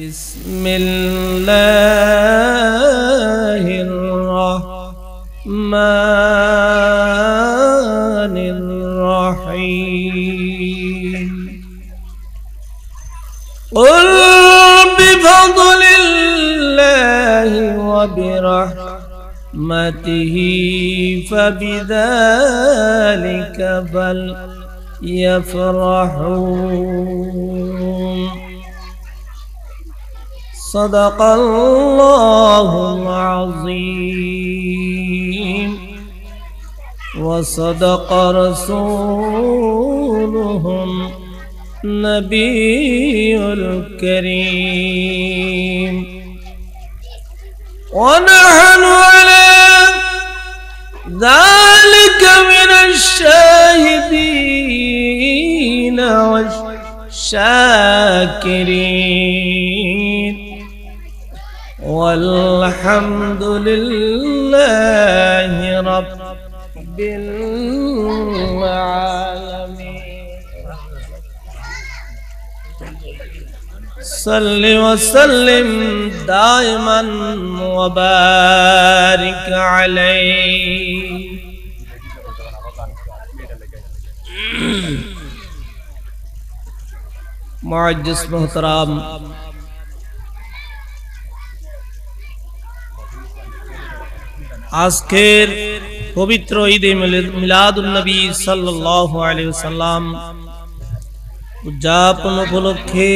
بسم الله الرحمن الرحيم قل بفضل الله وبرحمته فبذلك فليفرحوا صدق الله العظيم وصدق رسوله النبي الكريم ونحن على ذلك من الشاهدين والشاكرين والحمد لله رب العالمين صل وسلم دائما وبارك عليه معزز محترم আজকের পবিত্র ঈদে মিলাদুন নবী সাল্লাল্লাহু আলাইহি ওয়াসাল্লাম উদযাপন উপলক্ষে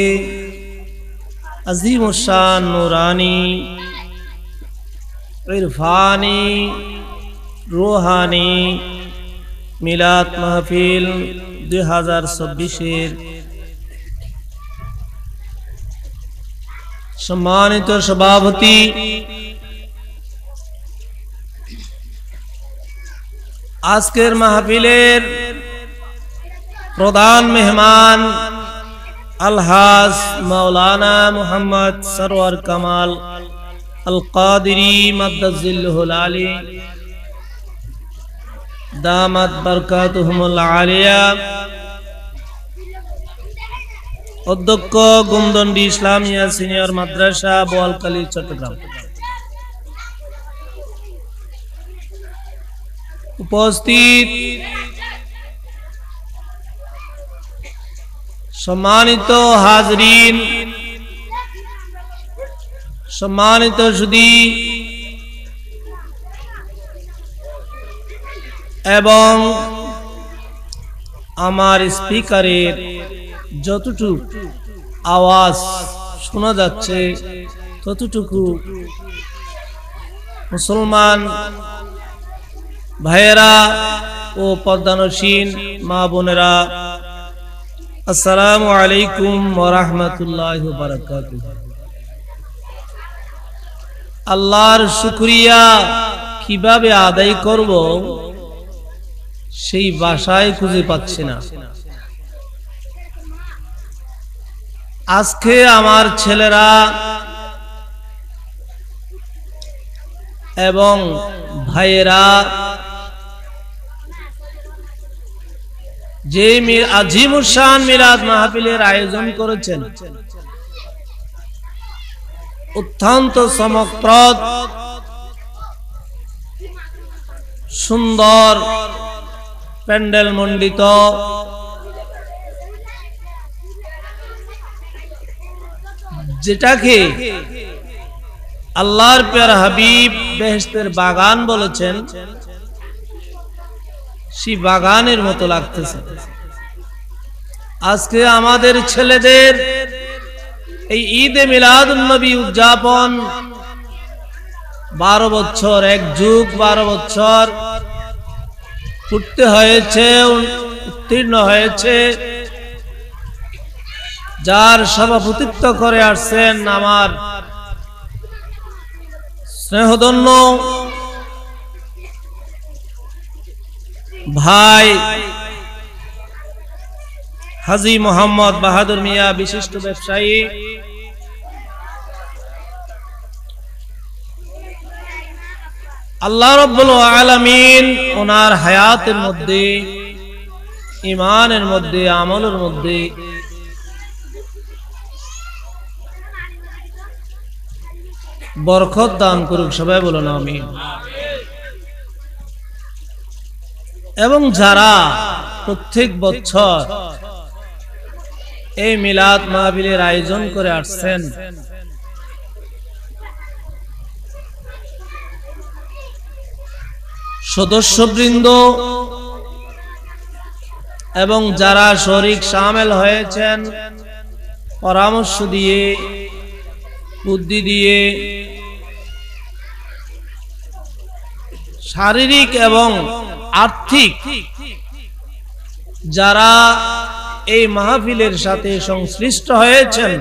আজিম শান নুরানি ইরফানি রুহানি মিলাদ মাহফিল 2024 এর সম্মানিত সভাপতি আজকের মাহফিলের প্রধান মেহমান আলহাজ মাওলানা মুহাম্মদ সরওয়ার কামাল আল কাদিরি মাদ্দাজিল্লুহুল আলী দামাত বারকাতুহুমুল আলিয়া অধ্যক্ষ গুমদন্ডি ইসলামিয়া সিনিয়র মাদ্রাসা বোয়ালখালী চট্টগ্রাম উপস্থিত সম্মানিত হাজরিন সম্মানিত সুধী এবং আমার স্পিকারের যতটুকু আওয়াজ শোনা যাচ্ছে ততটুকু মুসলমান ভাইয়েরা ও পর্দানসীন মা বোনেরা আসসালামু আলাইকুম ওয়া রাহমাতুল্লাহি ওয়া বারাকাতুহু। আল্লাহর শুকরিয়া কিভাবে আদায় করব সেই ভাষাই খুঁজে পাচ্ছি না। আজকে আমার ছেলেরা এবং ভাইয়েরা যে আজিমুশান মিলাদ মাহফিলের আয়োজন করেছেন, অত্যন্ত চমকপ্রদ সুন্দর প্যান্ডেল মণ্ডিত যেটাকে আল্লাহর প্যারা হাবিব বেহেশতের বাগান বলেছেন, সেই বাগানের মতো লাগতেছে। আজকে আমাদের ছেলেদের এই ঈদে মিলাদুন নবী উদযাপন 12 বছর, এক যুগ 12 বছর পূর্তি হয়েছে, উত্তীর্ণ হয়েছে। যার সভাপতিত্ব করে আসছেন আমার স্নেহধন্য ভাই হাজী মোহাম্মদ বাহাদুর মিয়া, বিশিষ্ট ব্যবসায়ী। আল্লাহ রাব্বুল আলামিন ওনার হায়াতের মধ্যে, ঈমানের মধ্যে, আমলের মধ্যে বরকত দান করুক, সবাই বলুন আমিন। এবং যারা প্রত্যেক বছর এই মিলাদ মাহফিলের আয়োজন করে আসছেন, সদস্যবৃন্দ এবং যারা শরীক শামিল হয়েছেন, পরামর্শ দিয়ে, বুদ্ধি দিয়ে, শারীরিক এবং আর্থিক যারা এই মাহফিলের সাথে সংশ্লিষ্ট হয়েছেন,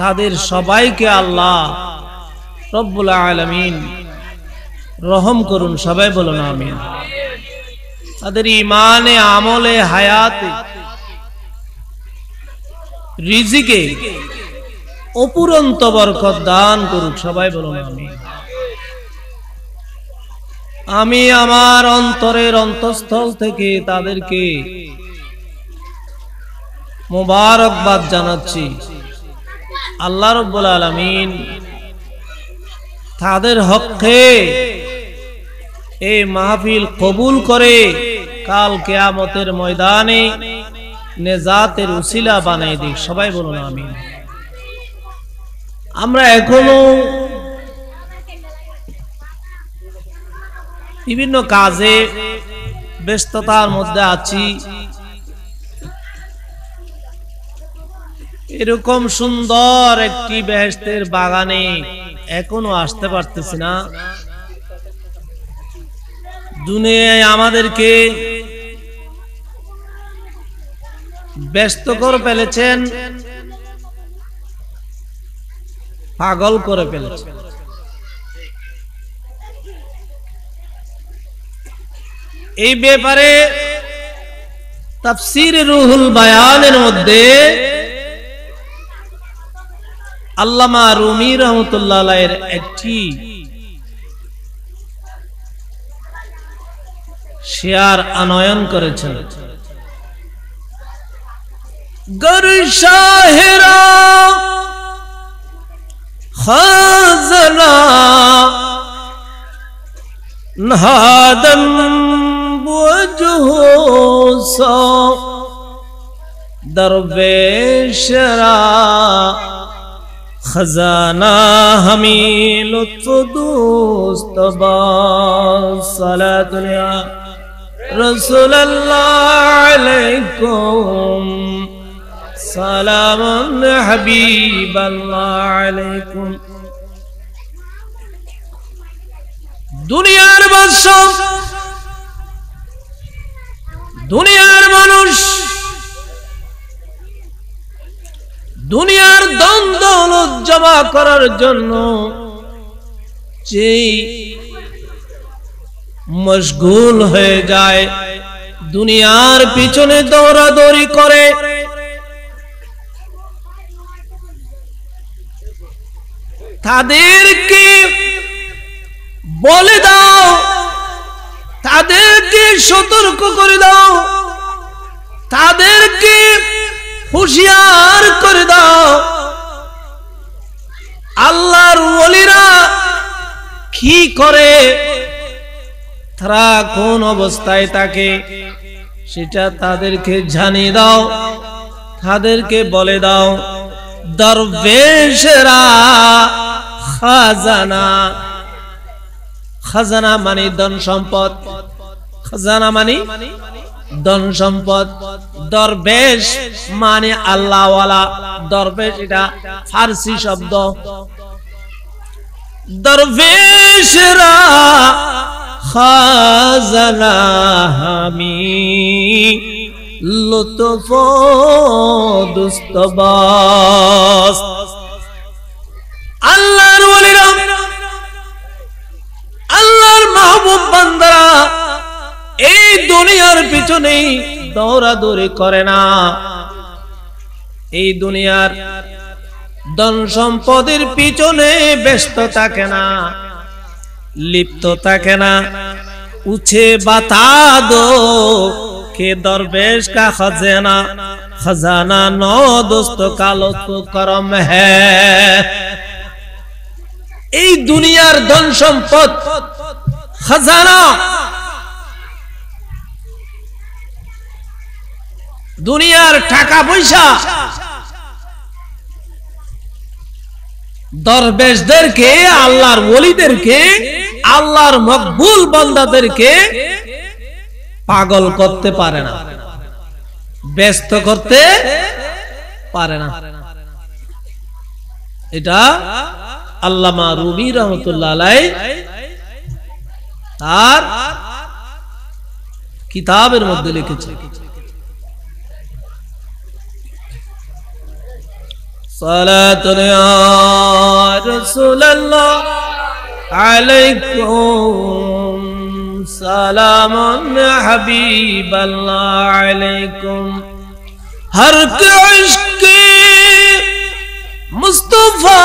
তাদের সবাইকে আল্লাহ রব্বুল আলামিন রহম করুন, সবাই বলুন আমিন। তাদের ঈমানে, আমলে, হায়াতে, রিজিকে অপুরন্ত বরকত দান করুক, সবাই বলুন আমিন। আমি আমার অন্তরের অন্তঃস্থল থেকে তাদেরকে মোবারকবাদ জানাচ্ছি। আল্লাহ রাব্বুল আলামিন তাদের হকে এই মাহফিল কবুল করে কাল কিয়ামতের ময়দানে নেজাতের উসিলা বানাই দিক, সবাই বলুন আমিন। আমরা এখনো বিভিন্ন কাজে ব্যস্ততার মধ্যে আছি। এরকম সুন্দর একটি বেহেশতের বাগানে এখনো আসতে পারতেছি না। দুনিয়ায় আমাদেরকে ব্যস্ত করে ফেলেছেন, পাগল করে ফেলেছেন। এই ব্যাপারে তাফসীর রুহুল বায়ানের মধ্যে আল্লামা রুমি রাহমাতুল্লাহ আলাইহির একটি শেয়ার আনয়ন করেছেন। গর শাহেরা খাজনা নহাদন বুজহসা দরবেশরা खजाना हमी लुत्फ दोस्त सलातुल्ला रसूलल्लाह अलैकुम सलामुन हबीबल्लाह अलैकुम। दुनियार बादशाह, दुनियार मानुष, দুনিয়ার ধন দৌলত জমা করার জন্য যে মশগুল হয়ে যায়, দুনিয়ার পিছনে দৌড়াদৌড়ি করে, তাদেরকে বলে দাও, তাদেরকে সতর্ক করে দাও, তাদেরকে হুঁশিয়ার করে দাও, আল্লাহর ওলিরা কি করে, তারা কোন অবস্থায় থাকে সেটা তাদেরকে জানিয়ে দাও, তাদেরকে বলে দাও। দরবেশরা খাজানা, খাজানা মানে ধন সম্পদ, খাজানা মানে ধন সম্পদ। দরবেশ মানে আল্লাহওয়ালা, দরবেশ এটা ফারসি শব্দ। দরবেশরা খাজানা হামি লুৎফ দুস্তবাস। আল্লাহর ওলিরা, আল্লাহর মাহবুব বান্দারা এই দুনিয়ার পিছনে দৌড়াদৌড়ি করে না, এই দুনিয়ার ধন সম্পদের পিছনে ব্যস্ত থাকে না, লিপ্ত থাকে না। উছে বাতা দো কে দরবেশ কা খজানা, खजाना नो दोस्तों का लुत्फ करम है। এই দুনিয়ার ধন সম্পদ খাজানা, দুনিয়ার টাকা পয়সা দরবেশদেরকে, আল্লাহর ওলিদেরকে, আল্লাহর মকবুল বান্দাদেরকে পাগল করতে পারে না, ব্যস্ত করতে পারে না। এটা আল্লামা রুমি রহমতুল্লাহ আলাইহি তার কিতাবের মধ্যে লিখেছে। সালাতুন ইয়া রাসূলুল্লাহ আলাইকুম, সালামুন ইয়া হাবিবাল্লাহ আলাইকুম, হর কে ইশকে মুস্তাফা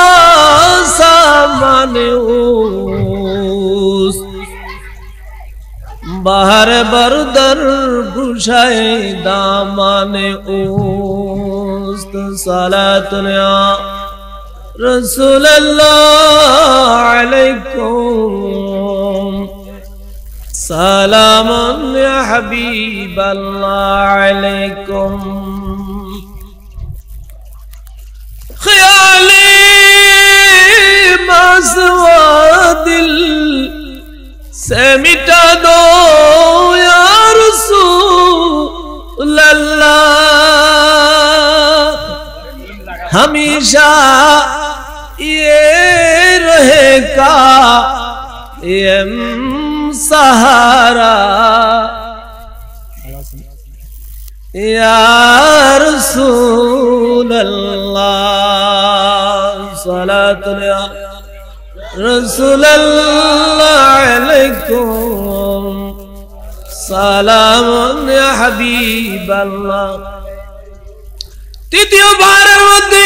সামানে উস, বাহার বরদর গুশায়ে দামানে উস। সালাতুন ইয়া রাসূলুল্লাহ আলাইকুম, সালামুন ইয়া হাবিবাল্লাহ আলাইকুম, ख्याले मसवा दिल से मिटा दो या रसूल अल्लाह, हमेशा ये रहेगा ये सहारा या रसूल अल्लाह, सलातुन या रसूल अल्लाह अलैकुम, সালামুন ইয়া হাবিবাল্লাহ। তৃতীয়বারের মধ্যে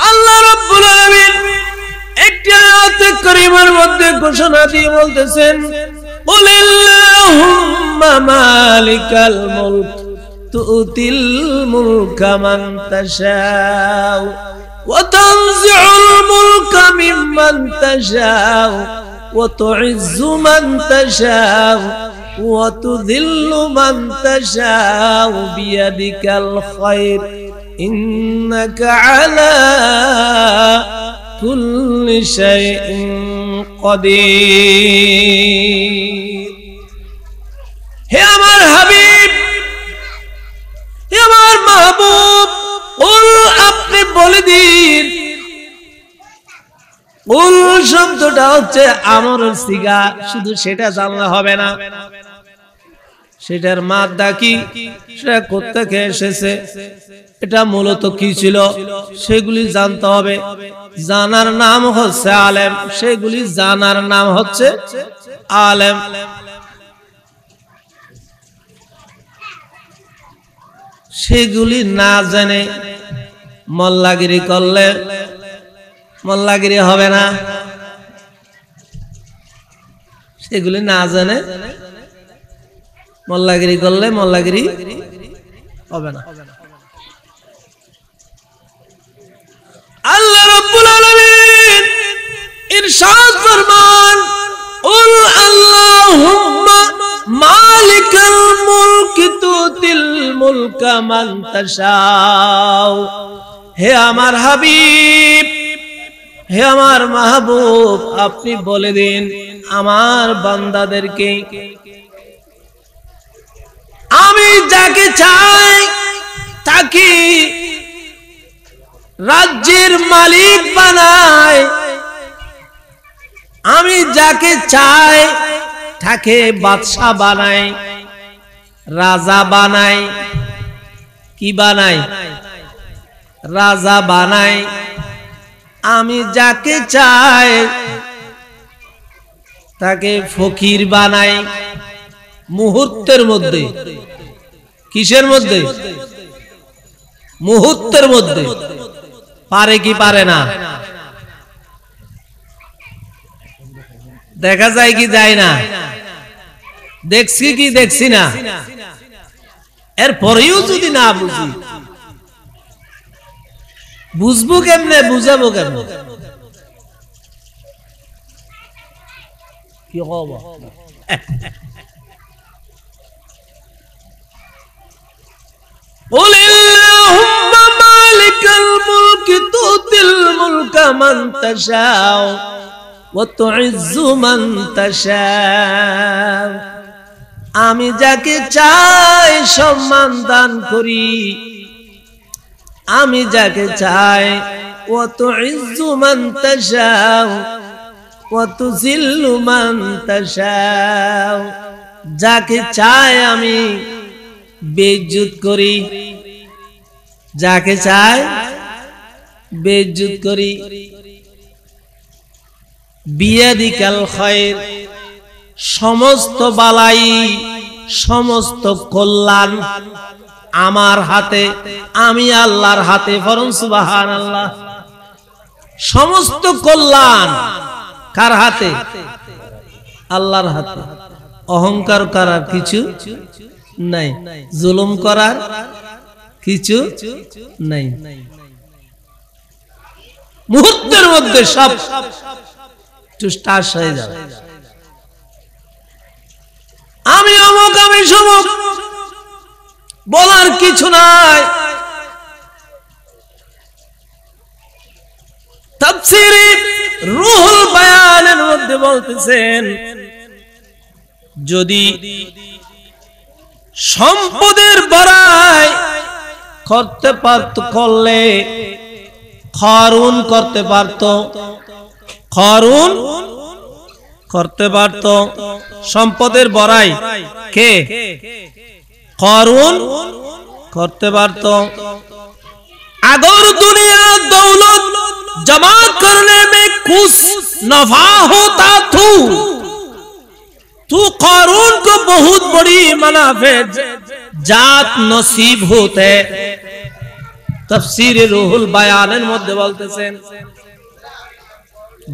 আল্লাহ রাব্বুল আলামিন একটি আয়াতে কারীমার মধ্যে ঘোষণা দিয়ে বলতেছেন, কুলিল্লাহুম্মা মালিকাল মুলক তুতিল মুলকা মান তাশাউ ওয়া তানজিউল মুলকা মিম্মান তাশাউ ওয়া তুইজ্জু মান তাশাউ ওয়া তুযিল্লু মান তাশাউ বিয়াদিকাল খায়র ইন্নাকা আলা কুল্লি শাইইন কাদির। হে আমার হাবিব, হে আমার মাহবুব, কুল আপনি বলে দিন। কুল শব্দটা হচ্ছে আমরের সিগা, শুধু সেটা জানলে হবে না, সেটার মাদ্দা কি, সেটা কোত্থেকে এসেছে, এটা মূলত কি ছিল, সেগুলি জানতে হবে। জানার নাম হচ্ছে আলেম, সেগুলি জানার নাম হচ্ছে আলেম। সেগুলি না জেনে মোল্লাগিরি করলে মোল্লাগিরি হবে না, সেগুলি না জেনে মোল্লাগিরি করলে মোল্লাগিরি হবে না। আল্লাহ রাব্বুল আলামিন ইরশাদ ফরমান, কুল আল্লাহুম্মা মালিকাল মুলকি তুতিল মুলকা মান তাশাউ। হে আমার হাবিব, হে আমার মাহবুব, আপনি বলে দিন আমার বান্দাদেরকে, আমি যাকে চাই তাকে রাজ্যের মালিক বানাই, আমি যাকে চাই তাকে বাদশা বানাই, রাজা বানাই। কি বানাই? রাজা বানাই। আমি যাকে চাই তাকে ফকির বানাই মুহূর্তের মধ্যে। কিসের মধ্যে? মুহূর্তের মধ্যে। পারে কি পারে না? দেখা যায় কি যায় না? দেখছি কি দেখছি না? এরপরেও যদি না বুঝি, বুঝবো কেমনে, বুঝাবো কেমনে? কি হবে قل اللهم مالك الملك تؤتي الملك من تشاء وتعز من تشاء আমি যাকে চাই সম্মান দান করি আমি যাকে চাই وتعز من تشاء وتذل من تشاء যাকে চাই আমি বেইজ্জত করি যাকে চাই বেইজ্জত করি বিয়াদিকাল খায়র সমস্ত বালাই সমস্ত কল্যাণ আমার হাতে আমি আল্লাহর হাতে পড়ুন সুবহানাল্লাহ সমস্ত কল্যাণ কার হাতে আল্লাহর হাতে অহংকার করার কিছু নাই জুলুম করার কিছু নাই মুহূর্তের মধ্যে সব টুসটাস হয়ে যাবে আমি অমুক আমি সমুক বলার কিছু নাই তাফসীরে রুহুল বায়ানের মধ্যে বলতেছেন যদি সম্পদের বড়াই করতে পারত করলে কারুন করতে পারত কারুন করতে পারত সম্পদের বড়াই কে কারুন করতে পারত अगर दुनिया दौलत जमा करने में कुछ नफा होता तो कारून को बहुत बड़ी मुनाफे जात नसीब होते तफसीर रूहुल बयाনের মধ্যে বলতেছেন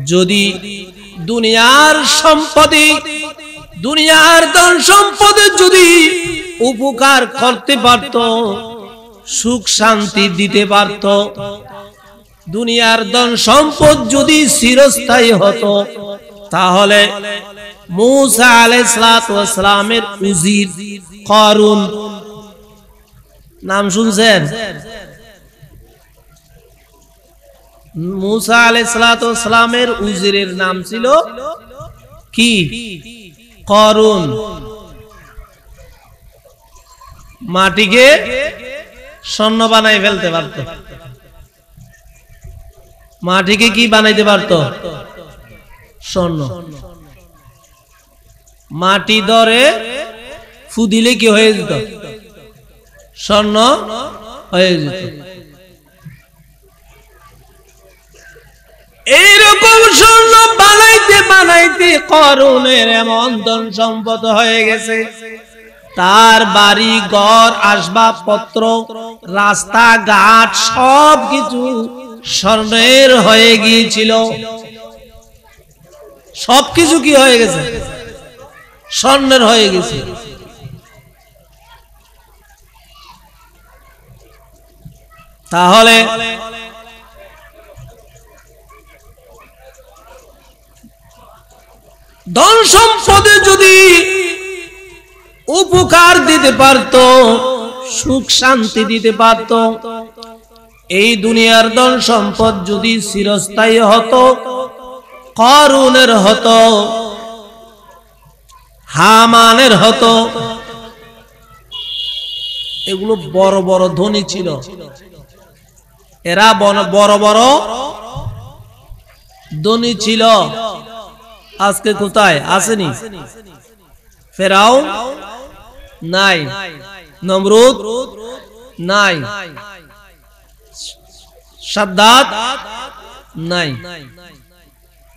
যদি দুনিয়ার সম্পদে দুনিয়ার ধন সম্পদে যদি উপকার করতে পারত সুখ শান্তি দিতে পারত দুনিয়ার ধন সম্পদ যদি চিরস্থায়ী হতো তাহলে मूसा अलैहिस्सलाমের উজির কারুন নাম শুনছেন मूसा अलैहिस्सलाমের উজিরের নাম ছিল কি কারুন মাটিকে স্বর্ণ বানাই ফেলতে পারত মাটিকে কি বানাইতে পারত স্বর্ণ মাটি ধরে ফুদিলে কি হয়ে যেত স্বর্ণ হয়ে যেত এইরকম স্বর্ণ বানাইতে বানাইতে কারুনের এমন ধন সম্পদ হয়ে গেছে তার বাড়ি ঘর আসবাবপত্র রাস্তাঘাট সবকিছু স্বর্ণের হয়ে গিয়েছিল সবকিছু কি হয়ে গেছে স্বর্ণের হয়ে গেছে তাহলে ধন সম্পদে যদি উপকার দিতে পারত সুখ শান্তি দিতে পারত এই দুনিয়ার ধন সম্পদ যদি চিরস্থায়ী হতো কারুনের হতো হামানের হতো এগুলো বড় বড় ধনী ছিল এরা বড় বড় ধনী ছিল আজকে কোথায় আসেনি ফেরাউন নাই নমরুদ নাই সাদ্দাত নাই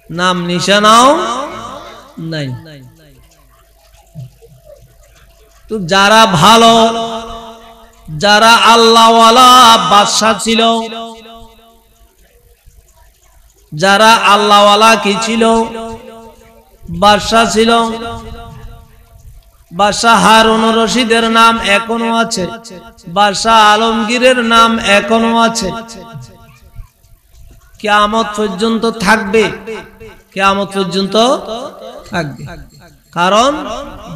নাম নিশানাও নাই তো যারা ভালো যারা আল্লাহওয়ালা বাদশা ছিল যারা আল্লাহওয়ালা কি ছিল বাদশা ছিল বাদশা হারুন রশিদের নাম এখনো আছে বাদশা আলমগীরের নাম এখনো আছে কিয়ামত পর্যন্ত থাকবে কিয়ামত পর্যন্ত থাকবে, কারণ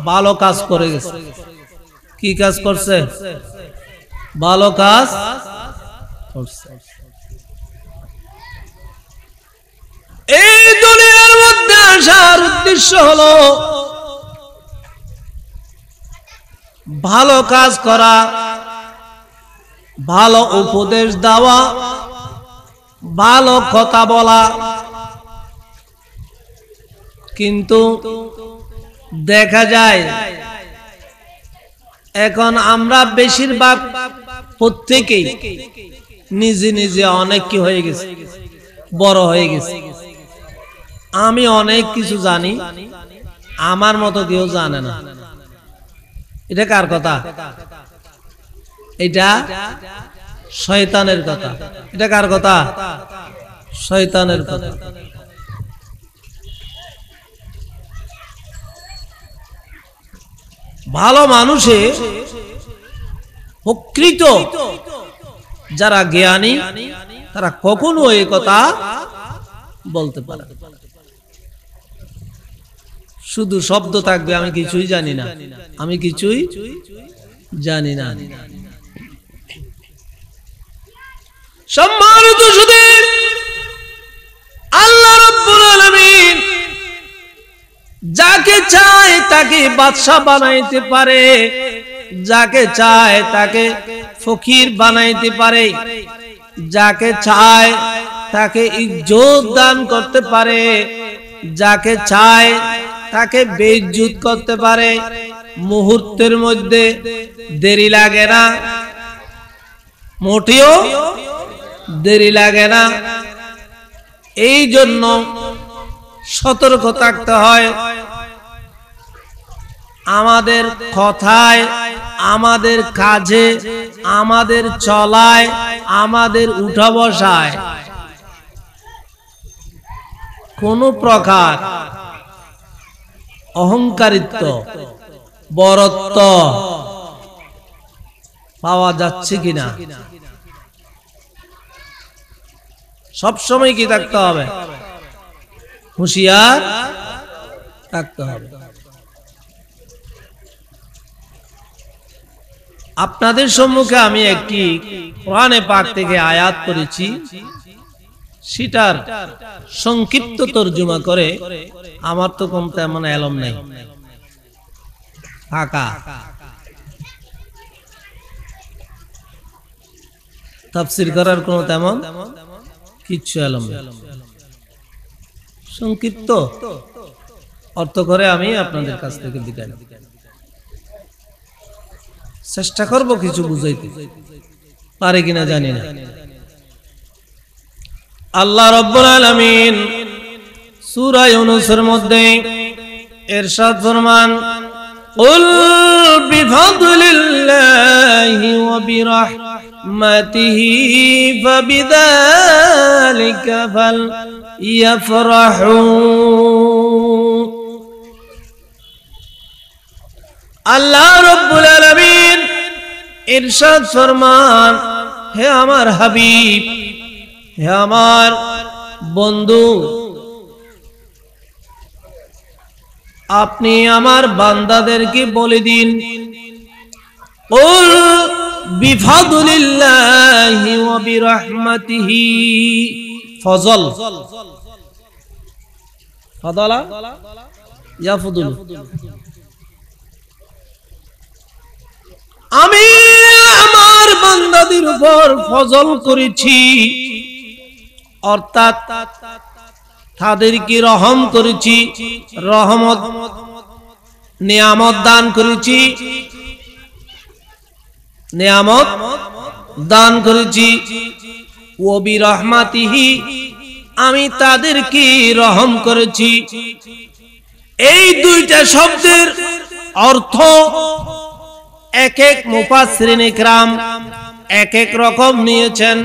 ভালো কাজ করে গেছে। কি কাজ করছে? ভালো কাজ করছে। এই দুনিয়ার মধ্যে আসার উদ্দেশ্য হলো ভালো কাজ করা, ভালো উপদেশ দেওয়া, ভালো কথা বলা। কিন্তু দেখা যায় এখন আমরা বেশিরভাগ প্রত্যেকেই নিজে নিজে অনেক কি হয়ে গেছে, বড় হয়ে গেছে। আমি অনেক কিছু জানি, আমার মতো কেউ জানে না। এটা কার কথা? এটা শয়তানের কথা। এটা কার কথা? শয়তানের কথা। ভালো মানুষে প্রকৃত যারা জ্ঞানী তারা কখনো এই কথা বলতে পারে। শুধু শব্দ থাকবে, আমি কিছুই জানি না, আমি কিছুই জানি না। সম্মানিত শুধু আল্লাহ রাব্বুল আলামিন যাকে চায় তাকে বাদশা বানাইতে পারে, যাকে চায় তাকে ফকির বানাইতে পারে, যাকে চায় তাকে ইজ্জত দান করতে পারে, যাকে চায় তাকে বেইজ্জত করতে পারে। মুহূর্তের মধ্যে দেরি লাগে না, মোটেও দেরি লাগে না। এই জন্য সতর্ক থাকতে হয়। আমাদের কথায়, আমাদের কাজে, আমাদের চলায়, আমাদের উঠা বসায় কোন প্রকার অহংকারিত্ব, বরত্ব পাওয়া যাচ্ছে কিনা সবসময় কি থাকতে হবে? হুঁশিয়ার থাকতে হবে। আপনাদের সম্মুখে আমি একটি কোরআনে পাক থেকে আয়াত পড়েছি, সেটার সংক্ষিপ্ত তর্জমা করে, আমার তো কোন তেমন এলম নাই, ফাঁকা, তাফসীর করার কোন তেমন কিচ্ছু এলম নেই। সংক্ষিপ্ত অর্থ করে আমি আপনাদের কাছ থেকে বিদায় নেব। চেষ্টা করব কিছু বুঝাইতে, পারে কিনা জানি না। আল্লাহ রাব্বুল আলামিন সূরা ইউনূসের মধ্যে ইরশাদ ফরমান, কুল বিফাদলিল্লাহি ওয়া বিরাহমাতিহি ফাবিযালিকা ফালইফরাহু। আল্লাহ রাব্বুল আলামিন ইরশাদ ফরমান, হে আমার হাবিব, হে আমার বন্ধু, আপনি আমার বান্দাদেরকে বলে দিন, কুল বিফাদলিল্লাহি ওয়া বিরাহমাতিহি। ফজল, ফাদালা ইয়াফদুল, আমি আমার বান্দাদের উপর ফজল করেছি, অর্থাৎ তাদেরকে রহম করেছি, রহমত নিয়ামত দান করেছি, নিয়ামত দান করেছি। ও বিরহমাতিহি, আমি তাদেরকে রহম করেছি। এই দুইটা শব্দের অর্থ এক এক মুফাসসিরিন ইকরাম এক এক রকম নিয়েছেন।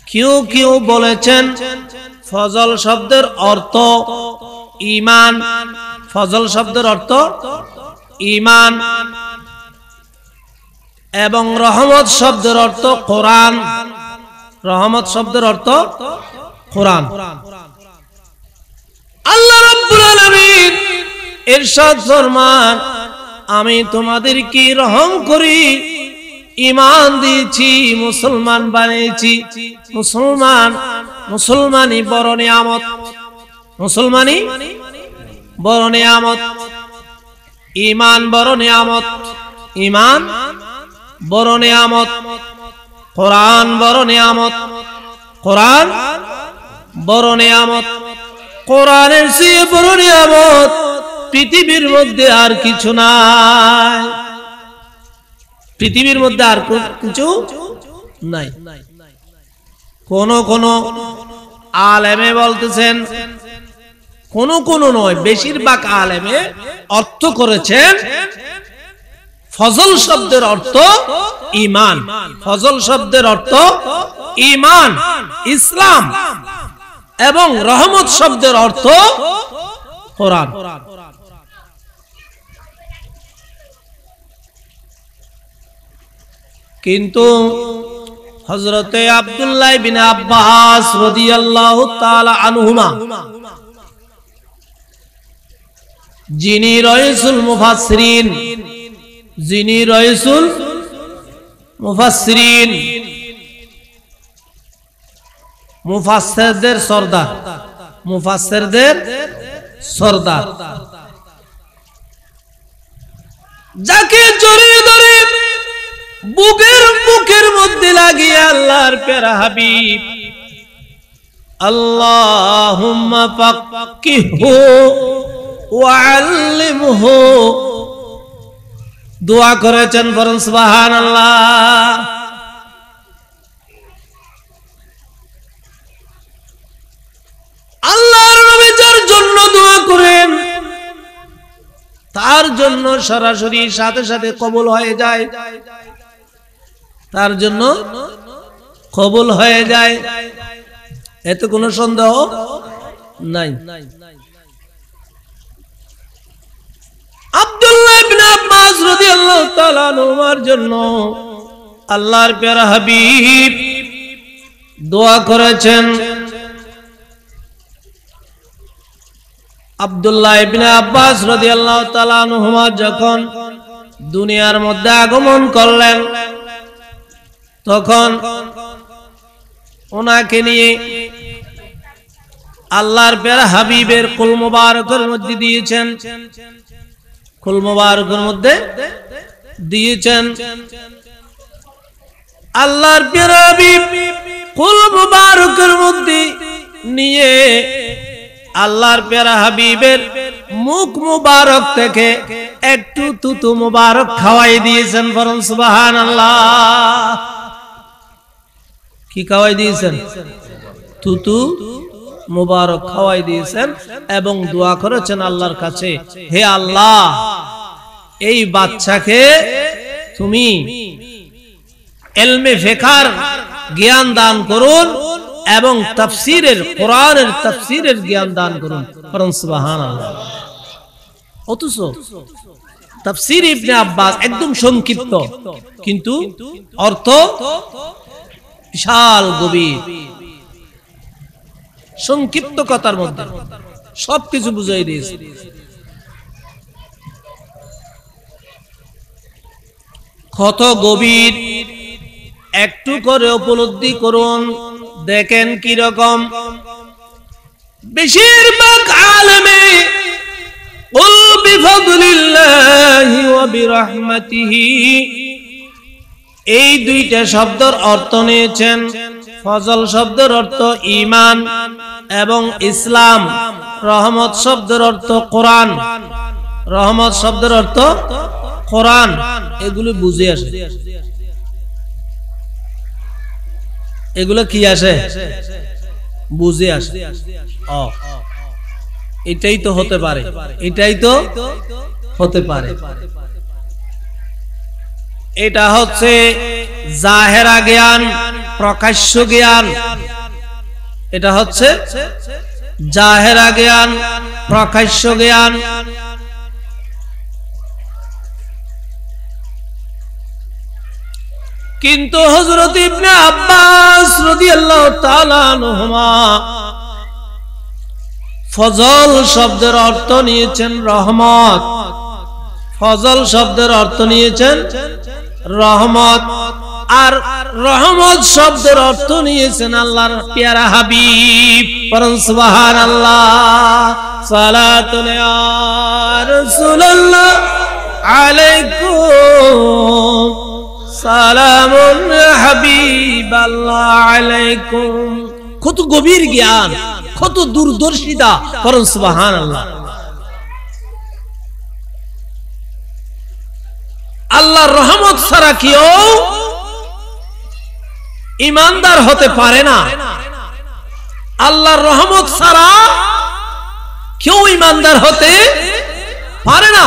কেউ কেউ বলেছেন ফজল শব্দের অর্থ ঈমান, ফজল শব্দের অর্থ ঈমান, এবং রহমত শব্দের অর্থ কোরআন, রহমত শব্দের অর্থ কোরআন। আল্লাহ রাব্বুল আলামিন ইরশাদ ফরমান, আমি তোমাদেরকে রহম করি, ঈমান দিয়েছি, মুসলমান বানিয়েছি। মুসলমানই বড় নিয়ামত, মুসলমানই বড় নিয়ামত। ঈমান বড় নিয়ামত, ঈমান বড় নিয়ামত। কোরআন বড় নিয়ামত, কোরআন বড় নিয়ামত। কোরআনের চেয়ে বড় নিয়ামত পৃথিবীর মধ্যে আর কিছু নাই, পৃথিবীর মধ্যে আর কিছু নাই। কোন কোন আলেমে বলতেছেন, কোন নয়, বেশিরভাগ আলেমে অর্থ করেছেন ফজল শব্দের অর্থ ঈমান। ফজল শব্দের অর্থ ঈমান, ইসলাম, এবং রহমত শব্দের অর্থ কোরআন। কিন্তু হযরতে আব্দুল্লাহ ইবনে আব্বাস রাদিয়াল্লাহু তাআলা আনহুমা, যিনি রাইসুল মুফাসসিরিন, যিনি রাইসুল মুফাসসিরিন, মুফাসসিরদের সরদার, মুফাসসিরদের সরদার, যাকে জড়িয়ে ধরে বুকের মধ্যে লাগিয়ে আল্লাহর প্যারা হাবিব আল্লাহুম্মা ফাক্কিহু ওয়া আল্লিমহু দোয়া করেছেন। বলেন সুবহানাল্লাহ। আল্লাহর নবী যার জন্য দোয়া করেন তার জন্য সরাসরি সাথে সাথে কবুল হয়ে যায়, তার জন্য কবুল হয়ে যায়, এতে কোনো সন্দেহ নাই। আব্দুল্লাহ ইবনে আব্বাস রাদিয়াল্লাহু তাআলা আনহুর জন্য আল্লাহর প্যারা হাবিব দোয়া করেছেন। আব্দুল্লাহ ইবনে আব্বাস রাদিয়াল্লাহু তাআলা আনহুমা যখন দুনিয়ার মধ্যে আগমন করলেন, তখন ওনাকে নিয়ে আল্লাহর প্যারা হাবিবের কুল মুবারকের মধ্যে দিয়েছেন, কুল মুবারকের মধ্যে দিয়েছেন। আল্লাহর প্যারা হাবিব কুল মুবারকের মধ্যে নিয়ে আল্লাহর প্যারা হাবিবের মুখ মুবারক থেকে একটু তুতু মুবারক খাওয়াই দিয়েছেন। বলেন সুবহানাল্লাহ। কি খাওয়াই দিয়েছেন? তুতু মুবারক খাওয়াই দিয়েছেন এবং দোয়া করেছেন আল্লাহর কাছে, হে আল্লাহ, এই বাচ্চাকে তুমি ইলমে ফিকহের জ্ঞান দান করুন এবং তাফসীরের, কোরআনের তাফসীরের জ্ঞান দান করুন। বলেন সুবহানাল্লাহ। অথচ তাফসীর ইবনে আব্বাস একদম সংক্ষিপ্ত, কিন্তু অর্থ বিশাল গভীর। সংক্ষিপ্ত কথার মধ্যে সবকিছু বুঝাই দিয়েছে। কত গভীর একটু করে উপলব্ধি করুন, দেখেন কি রকম। বেশিরভাগ আলেমে কুল বিফাদলিল্লাহি ওয়া বিরহমাতিহি এই দুইটা শব্দের অর্থ নিয়েছেন। ফজল শব্দের অর্থ ঈমান এবং ইসলাম, রহমত শব্দের অর্থ কোরআন, রহমত শব্দের অর্থ কোরআন। এগুলো বুঝে আসে, এগুলো কি আসে? বুঝে আসে। এটাই তো হতে পারে, এটাই তো হতে পারে। এটা হচ্ছে জাহেরা জ্ঞান, প্রকাশ্য জ্ঞান। এটা হচ্ছে জাহেরা জ্ঞান, প্রকাশ্য জ্ঞান। কিন্তু হযরত ইবনে আব্বাস রাদিয়াল্লাহু তাআলা আনহুমা ফজল শব্দের অর্থ নিয়েছেন রহমত, ফজল শব্দের অর্থ নিয়েছেন রহমত, আর রহমত শব্দের অর্থ নিয়েছেন আল্লাহর পেয়ারা হাবিব। পরম সুবহানাল্লাহ। সালাতুন ইয়া রাসূলুল্লাহ আলাইকুম, সালামুন হাবিবাল্লাহ আলাইকুম। কত গভীর জ্ঞান, কত দূরদর্শিতা। পরম সুবহানাল্লাহ। আল্লাহর রহমত ছাড়া কেউ ঈমানদার হতে পারে না। আল্লাহর রহমত ছাড়া কেউ ঈমানদার হতে পারে না।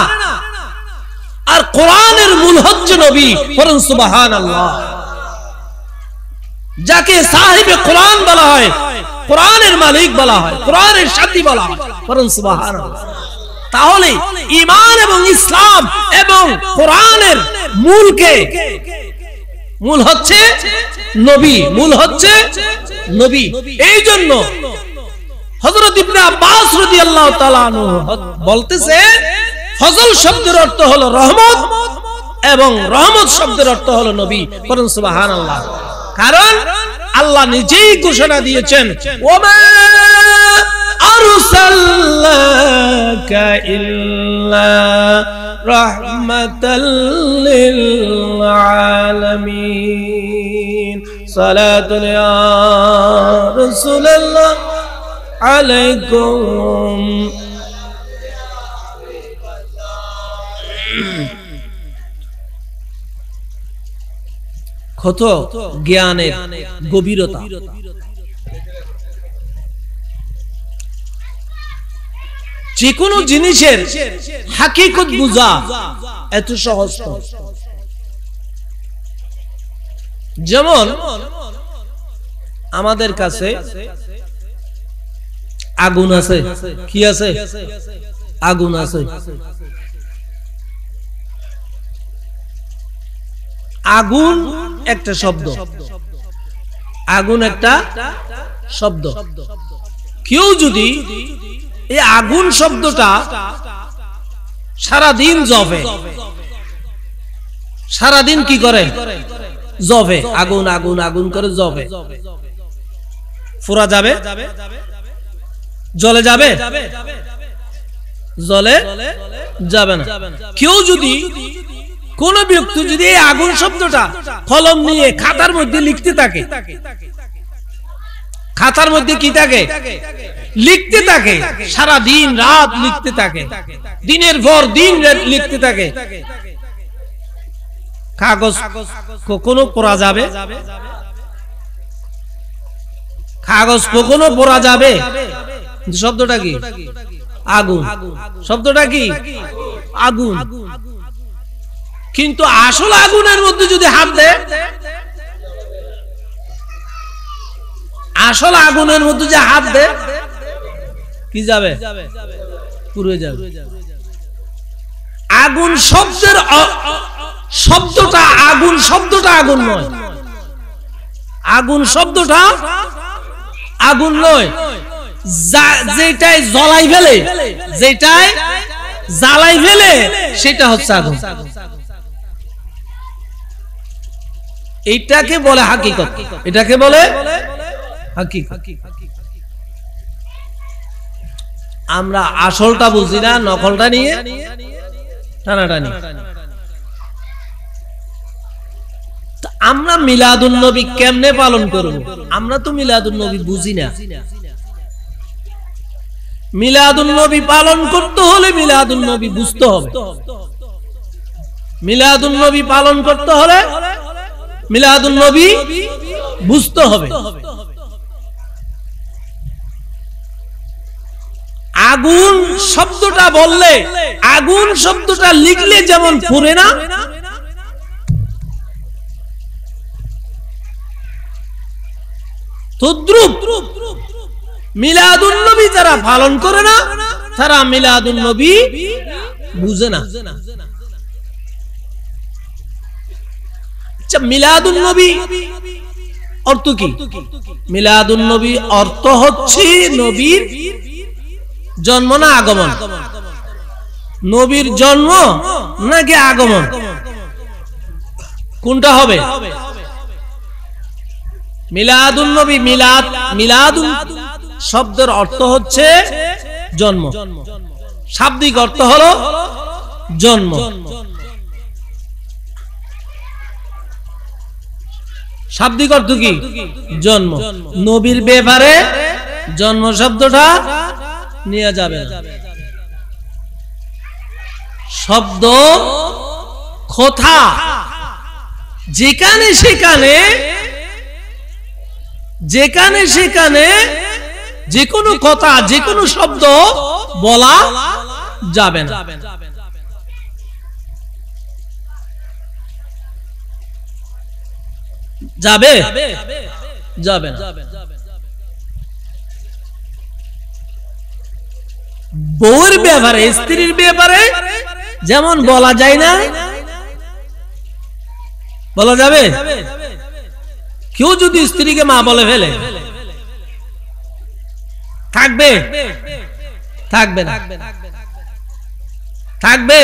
আর কোরআনের মূল হচ্ছে নবী। পরম সুবহানাল্লাহ। যাকে সাহিবে কোরআন বলা হয়, কোরআনের মালিক বলা হয়, কোরআনের সাথী বলা হয়। পরম সুবহানাল্লাহ। তাহলে ঈমান এবং ইসলাম এবং কোরআনের মূলকে, মূল হচ্ছে নবী, মূল হচ্ছে নবী। এই জন্য হযরত ইবনে আব্বাস রাদিয়াল্লাহু তাআলা আনহু বলতেছে ফজল শব্দের অর্থ হলো রহমত এবং রহমত শব্দের অর্থ হলো নবী। পরম সুবহানাল্লাহ। কারণ আল্লাহ নিজেই ঘোষণা দিয়েছেন, ওমা আরসালনাকা ইল্লা রাহমাতাল লিল আলামিন। সালাতুন ইয়া রাসূলুল্লাহ আলাইকুম। কত জ্ঞানের গভীরতা। যে কোনো জিনিসের হাকিকত বুঝা এত সহজ নয়। যেমন আমাদের কাছে আগুন আছে, কি আছে? আগুন আছে। আগুন একটা শব্দ, আগুন একটা শব্দ। কেউ যদি এই আগুন শব্দটা সারাদিন জপে, সারাদিন কি করে? জপে, আগুন আগুন আগুন করে জপে, ফুরা যাবে? জলে যাবে? জলে যাবে না। কেউ যদি, কোন ব্যক্তি যদি এই আগুন শব্দটা কলম নিয়ে খাতার মধ্যে লিখতে থাকে, খাতার মধ্যে কি থাকে? লিখতে থাকে, সারা দিন রাত লিখতে থাকে, দিনের পর দিন লিখতে থাকে, কাগজ কখনো পড়া যাবে? কাগজ কখনো পড়া যাবে? শব্দটা কি? আগুন। শব্দটা কি? আগুন। কিন্তু আসল আগুনের মধ্যে যদি হাত দেয়, আসল আগুনের মধ্যে যে হাত দেয়, কি যাবে? পুড়ে যাবে। আগুন শব্দের শব্দটা আগুন, শব্দটা আগুন নয়। আগুন শব্দটা আগুন নয়। যেটাই জ্বলাই ফেলে, যেটাই জ্বালাই ফেলে, সেটা হচ্ছে আগুন। এইটাকে বলে হাকিকত, এটাকে বলে হাকিকত। আমরা আসলটা বুঝি না, নকলটা নিয়ে টানাটানি। আমরা মিলাদুন নবী কেমনে পালন করব? আমরা তো মিলাদুন নবী বুঝি না। মিলাদুন নবী পালন করতে হলে মিলাদুন নবী বুঝতে হবে। মিলাদুন নবী পালন করতে হলে মিলাদুন নবী বুঝতে হবে। আগুন শব্দটা বললে, আগুন শব্দটা লিখলে যেমন পুড়ে না, তদ্রূপ মিলাদুন নবী যারা পালন করে না, তারা মিলাদুন নবী বুঝে না। আচ্ছা, মিলাদুন নবী অর্থ কি? মিলাদুন নবী অর্থ হচ্ছে নবীর জন্ম না আগমন? নবীর জন্ম নাকি আগমন, কোনটা হবে? মিলাদুন নবী, মিলাদ, মিলাদুন শব্দের অর্থ হচ্ছে জন্ম, শাব্দিক অর্থ হলো জন্ম। শাব্দিক অর্থ কি? জন্ম। নবীর ব্যাপারে জন্ম শব্দটা নিয়ে যাবে না। শব্দ কথা যেখানে সেখানে যেখানে সেখানে যে কোনো কথা, যে কোনো শব্দ বলা যাবে না। যাবে? যাবে না। বউর ব্যাপারে, স্ত্রীর ব্যাপারে যেমন বলা যায় না, বলা যাবে? কেউ যদি স্ত্রীকে মা বলে ফেলে, থাকবে? থাকবে না। থাকবে?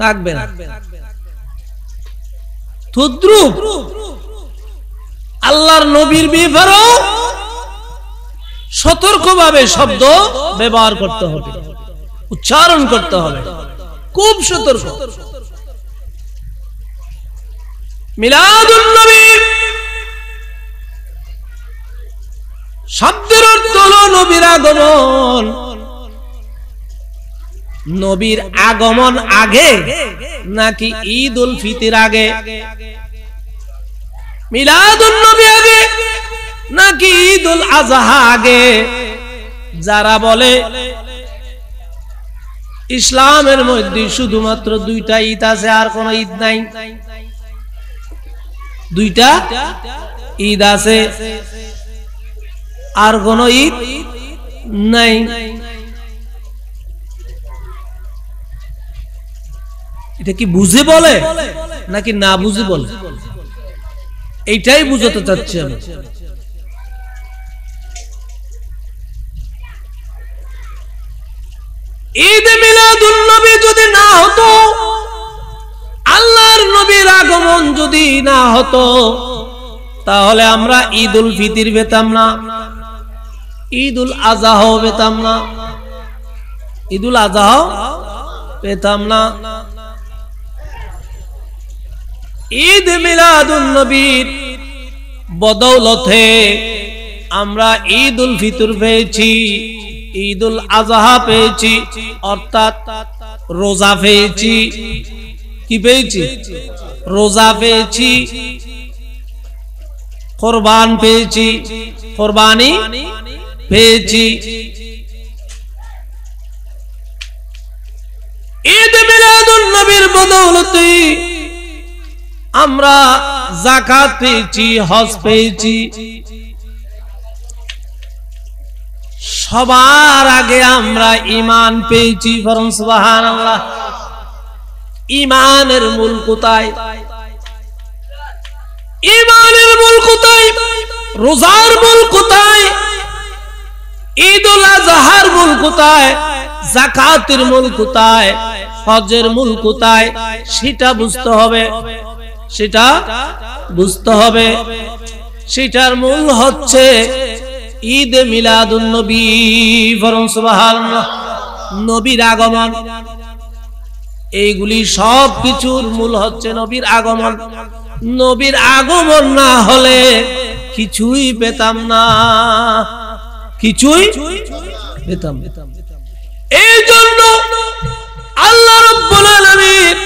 থাকবে না। তদ্রূপ আল্লাহর নবীর ব্যাপারেও সতর্কভাবে শব্দ ব্যবহার করতে হবে, উচ্চারণ করতে হবে, খুব সতর্ক। মিলাদুন নবী শব্দের অর্থ হলো নবীর আগমন। নবীর আগমন আগে নাকি ঈদ উল ফিতর আগে? মিলাদুন নবী আগে নাকি ঈদ উল আজহা আগে? যারা বলে ইসলামের মধ্যে শুধুমাত্র দুইটা ঈদ আছে, আর কোন ঈদ নাই, দুইটা ঈদ আছে, আর কোন ঈদ নাই, এটা কি বুঝে বলে নাকি না বুঝে বলে? এইটাই বুঝাতে চাচ্ছি আমি। ঈদ মিলাদুন নবী যদি না হতো, আল্লাহর নবীর আগমন যদি না হতো, তাহলে আমরা ঈদ উল ফিতর পেতাম না, ঈদ উল আজহাও পেতাম না, ঈদ উল আজহাও পেতাম না। ঈদ মিলাদুন নবীর বদৌলতে আমরা ঈদ উল ফিতর পেয়েছি, ঈদ উল আজহা পেয়েছি, অর্থাৎ রোজা পেয়েছি। কি পেয়েছি? রোজা পেয়েছি, কোরবান পেয়েছি, কোরবানি পেয়েছি। ঈদ মিলাদুন নবীর বদৌলতে আমরা যাকাত পেয়েছি, হজ পেয়েছি। সবার আগে আমরা ঈমান পেয়েছি, বরং সুবহানাল্লাহ। ঈমানের মূল কোথায়? ঈমানের মূল কোথায়? রোজার মূল কোথায়? ঈদ উল আজহার মূল কোথায়? যাকাতের মূল কোথায়? হজের মূল কোথায়? সেটা বুঝতে হবে, সেটা বুঝতে হবে। সেটার মূল হচ্ছে ঈদ মিলাদুন নবী, বরং সুবহানাল্লাহ, নবীর আগমন। এইগুলি সব কিছুর মূল হচ্ছে নবীর আগমন। নবীর আগমন না হলে কিছুই পেতাম না, কিছুই পেতাম না। এই জন্য আল্লাহ রাব্বুল আলামিন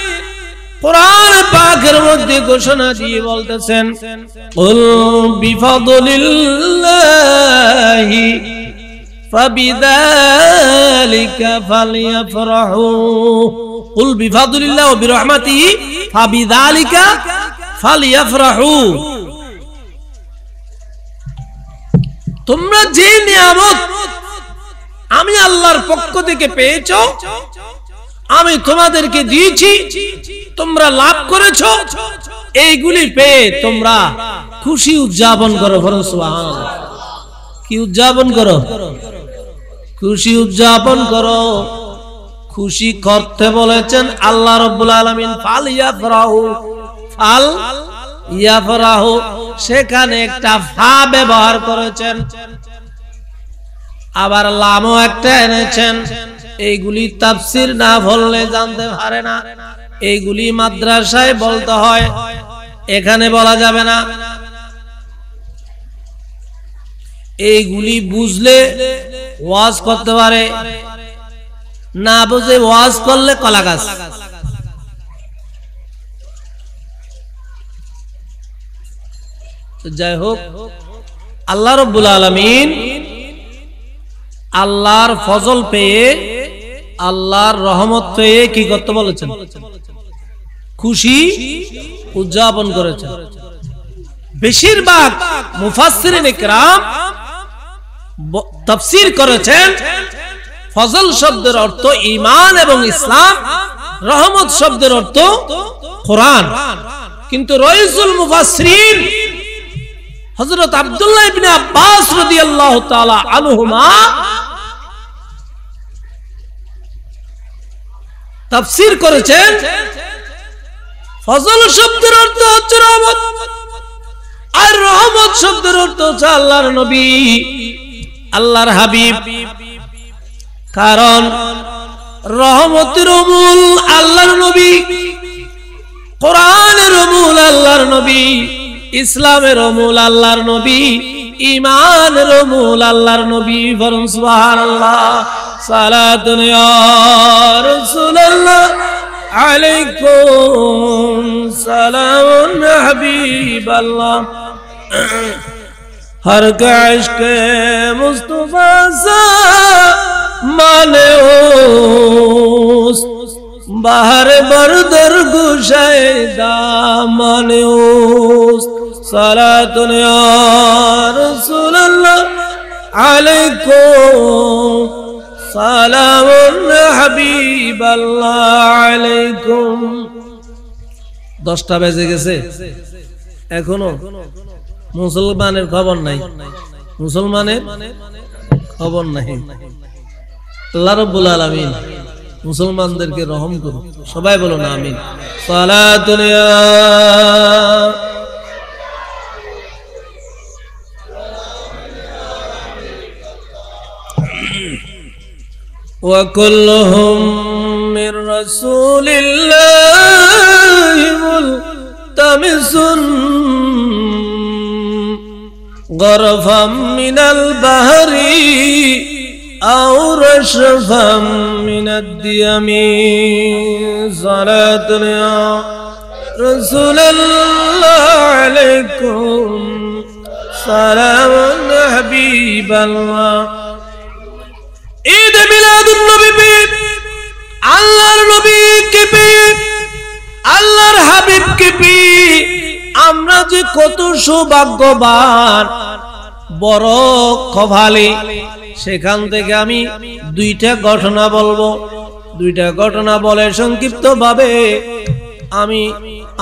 কোরআন পাকের মধ্যে ঘোষণা দিয়ে বলতেছেন, কুল বিফাদলিল্লাহি ফাবিযালিকা ফালইফরাহু, কুল বিফাদলিল্লাহি ওয়া বিরহমাতিহি ফাবিযালিকা ফালইফরাহু। তোমরা যে নিয়ামত আমি আল্লাহর পক্ষ থেকে পেয়েছো, আমি তোমাদেরকে দিয়েছি, তোমরা লাভ করেছো, এইগুলি পেয়ে তোমরা খুশি উদযাপন করো, বরং সুবহানাল্লাহ। কি উদযাপন করো? খুশি উদযাপন করো। খুশি করতে বলেছেন আল্লাহ রাব্বুল আলামিন ফাল ইয়াফরাহু, ফাল ইয়াফরাহু, সেখানে একটা ফা ব্যবহার করেছেন, আবার লামও একটা এনেছেন। এইগুলি তাফসীর না বললে জানতে পারে না, এইগুলি মাদ্রাসায় বলতে হয়, এখানে বলা যাবে না। এইগুলি বুঝলে ওয়াজ করতে পারে, না বুঝে ওয়াজ করলে কলা গাছ। যাই হোক, আল্লাহ রাব্বুল আলামিন আল্লাহর ফজল পেয়ে, আল্লাহর রহমত পেয়ে কি করতে বলেছেন? খুশি উদযাপন করেছেন। বেশিরভাগ মুফাসসিরিন ইকরাম তাফসীর করেছেন ফজল শব্দের অর্থ ঈমান এবং ইসলাম, রহমত শব্দের অর্থ কোরআন। কিন্তু রাইসুল মুফাসসিরিন হযরত আব্দুল্লাহ ইবনে আব্বাস রাদিয়াল্লাহু তাআলা আনহুমা তাফসীর করেছেন ফজল শব্দের অর্থ হচ্ছে রহমত, আর রহমত শব্দের অর্থ হচ্ছে আল্লাহর নবী, আল্লাহর হাবিব। কারণ রহমতের মূল আল্লাহর নবী, কোরআনের মূল আল্লাহর নবী, ইসলামের মূল আল্লাহর নবী, ঈমানের মূল আল্লাহর নবী। বলুন সুবহানাল্লাহ। সালাতুন ইয়া রাসূলুল্লাহ আলাইকুম সালামুন হাবিবাল্লাহ, हर का इश्क मुस्तफा सा माने उस बाहर बरदर गुशाए दामने उस सलातुन या रसूल अल्लाह अलैकुम सलामुन हबीब अल्लाह अलैकुम। 10টা বেজে গেছে, এখনো মুসলমানের খবর নাই, মুসলমানের খবর নাই। আল্লাহ রাব্বুল আলামিন মুসলমানদেরকে রহম করুন। সবাই বলুন আমিন। সালাতুন ইয়া ওয়া কুল্লুহুম মির রাসূলিল্লাহি মুলতামিসুন غرفا من البحر أو رشفا من الديم صلاة يا رسول الله عليكم سلام حبيب الله। ঈদ মিলাদুন নবী পেয়ে, আল্লাহর নবীকে পেয়ে, আল্লাহর হাবিবকে পেয়ে আমরা যে কত সৌভাগ্যবান, বড় কপালী। সেখান থেকে আমি 2টা ঘটনা বলবো। 2টা ঘটনা বলে সংক্ষিপ্ত ভাবে আমি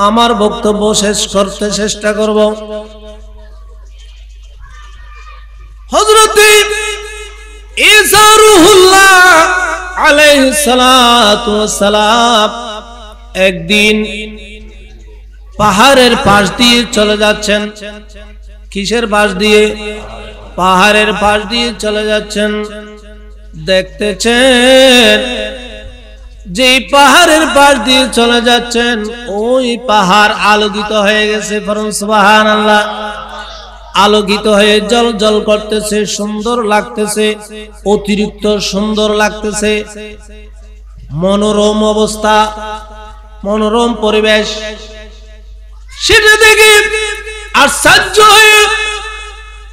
আমার বক্তব্য শেষ করতে চেষ্টা করব। হযরত ঈসা রূহুল্লাহ আলাইহিস সালাতু ওয়াস সালাম একদিন পাহাড়ের পাশ দিয়ে চলে যাচ্ছেন। কিসের পাশ দিয়ে? পাহাড়ের পাশ দিয়ে চলে যাচ্ছেন। দেখতেছেন যে পাহাড়ের পাশ দিয়ে চলে যাচ্ছেন, ওই পাহাড় আলোকিত হয়ে গেছে। বলুন সুবহানাল্লাহ। আলোকিত হয়ে জ্বলজ্বল করতেছে, সুন্দর লাগতেছে, অতিরিক্ত সুন্দর লাগতেছে। মনোরম অবস্থা, মনোরম পরিবেশ। সেটা দেখে আশ্চর্য হয়ে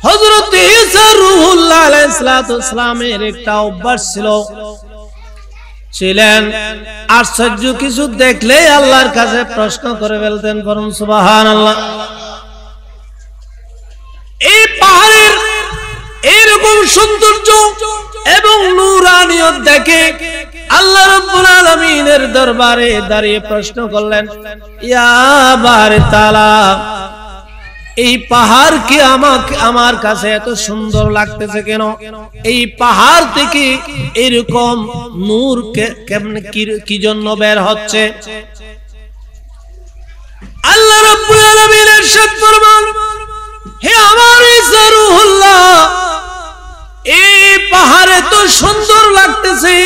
হযরত ঈসা রূহুল্লাহ আলাইহিস সালাতু ওয়াস সালামের একটা অভ্যাস ছিলেন আশ্চর্য কিছু দেখলে আল্লাহর কাছে প্রশ্ন করে ফেলতেন। বলুন সুবহানাল্লাহ। এই পাহাড়ের এরকম সৌন্দর্য এবং নূরানিয়ত দেখে আল্লাহ রাব্বুল আলামিনের দরবারে দাঁড়িয়ে প্রশ্ন করলেন, ইয়া বারে তাআলা, এই পাহাড় কি আমার কাছে এত সুন্দর লাগতেছে কেন? এই পাহাড় থেকে এরকম নূর কেমনে কি জন্য বের হচ্ছে? আল্লাহ রাব্বুল আলামিন ইরশাদ ফরমান, হে আমার ঈসা রূহুল্লাহ, এই পাহাড়ে তো সুন্দর লাগতেছে,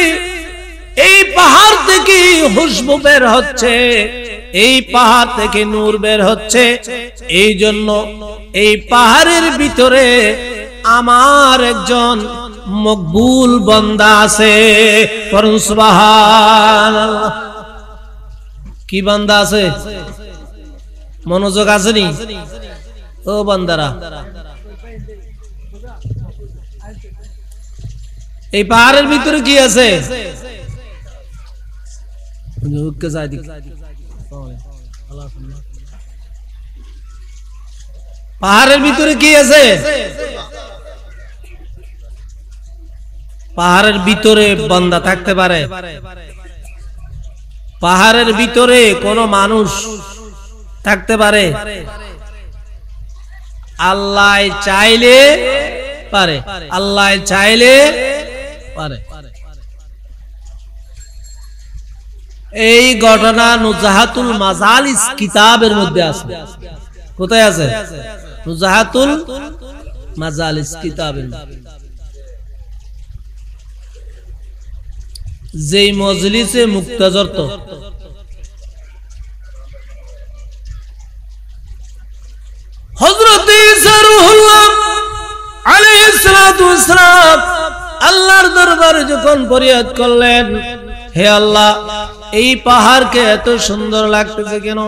এই পাহাড় থেকে খুশবু বের হচ্ছে, এই পাহাড় থেকে নূর বের হচ্ছে, এই জন্য এই পাহাড়ের ভিতরে আমার একজন মকবুল বান্দা আছে। পড়ুন সুবহানাল্লাহ। কি বান্দা আছে? মনোযোগ আসেনি ও বান্দারা? এই পাহাড়ের ভিতরে কি আছে? পাহাড়ের ভিতরে কি আছে? পাহাড়ের ভিতরে বান্দা থাকতে পারে? পাহাড়ের ভিতরে কোন মানুষ থাকতে পারে? আল্লাহ চাইলে পারে, আল্লাহ চাইলে পারে। এই ঘটনা নুজাহাতুল মাজালিস কিতাবের মধ্যে আছে। কোথায় আছে? নুজাহাতুল মাজালিস কিতাবের মধ্যে। যেই মজলিসে মুক্তাজরত হযরত ঈসা রূহুল্লাহ আলাইহিস সালাতু ওয়াস সালাম আল্লাহর দরবারে যখন ফরিয়াদ করলেন, হে আল্লাহ, এই পাহাড়কে এত সুন্দর লাগতেছে কেন?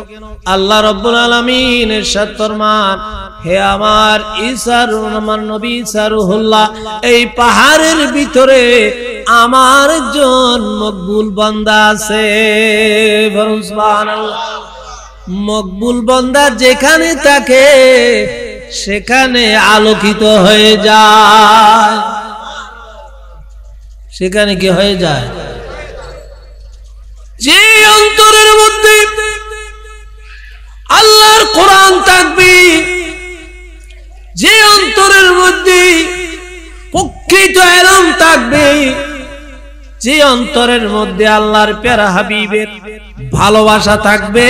আল্লাহ রাব্বুল আলামিন ইরশাদ ফরমান, হে আমার ঈসা আমার নবী ঈসা রূহুল্লাহ, এই পাহাড়ের ভিতরে আমার একজন মকবুল বান্দা আছে। বলুন সুবহানাল্লাহ। মকবুল বান্দা যেখানে থাকে সেখানে আলোকিত হয়ে যায়। সেখানে কি হয়ে যায়? যে অন্তরের মধ্যে আল্লাহর কোরআন থাকবে, যে অন্তরের মধ্যে প্রকৃত ইলম থাকবে, যে অন্তরের মধ্যে আল্লাহর প্যারা হাবিবের ভালোবাসা থাকবে,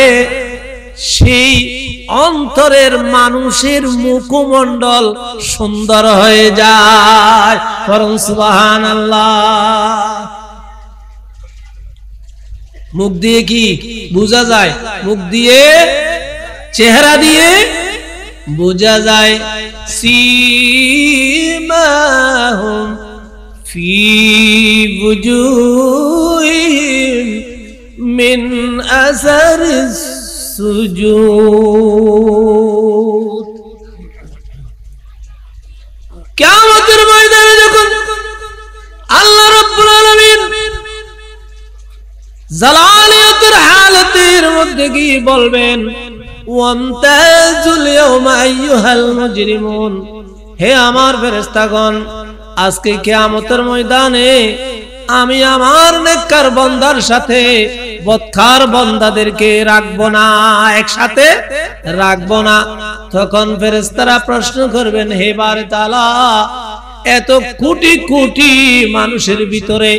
সেই অন্তরের মানুষের মুখমণ্ডল সুন্দর হয়ে যায়। বলুন সুবহানাল্লাহ। মুখ দিয়ে কি বোঝা যায়? মুখ দিয়ে, চেহারা দিয়ে বোঝা যায়। সীমাহুম ফি বুজুহিহিম মিন আসারিস সুজুদ। কিয়ামতের ময়দানে যখন আল্লাহ রাব্বুল আলামিন জালালিয়াতের হালাতের মধ্যে কি বলবেন, ওয়ামতাজুল ইয়াওমা আইয়ুহাল মুজরিমুন, হে আমার ফেরেশতাগণ, আজকে কিয়ামতের ময়দানে আমি আমার নেককার বান্দার সাথে বদকার বান্দাদেরকে রাখবো না, একসাথে রাখবো না। তখন ফেরেশতারা প্রশ্ন করবেন, হে বারে তাআলা, এত কোটি কোটি মানুষের ভিতরে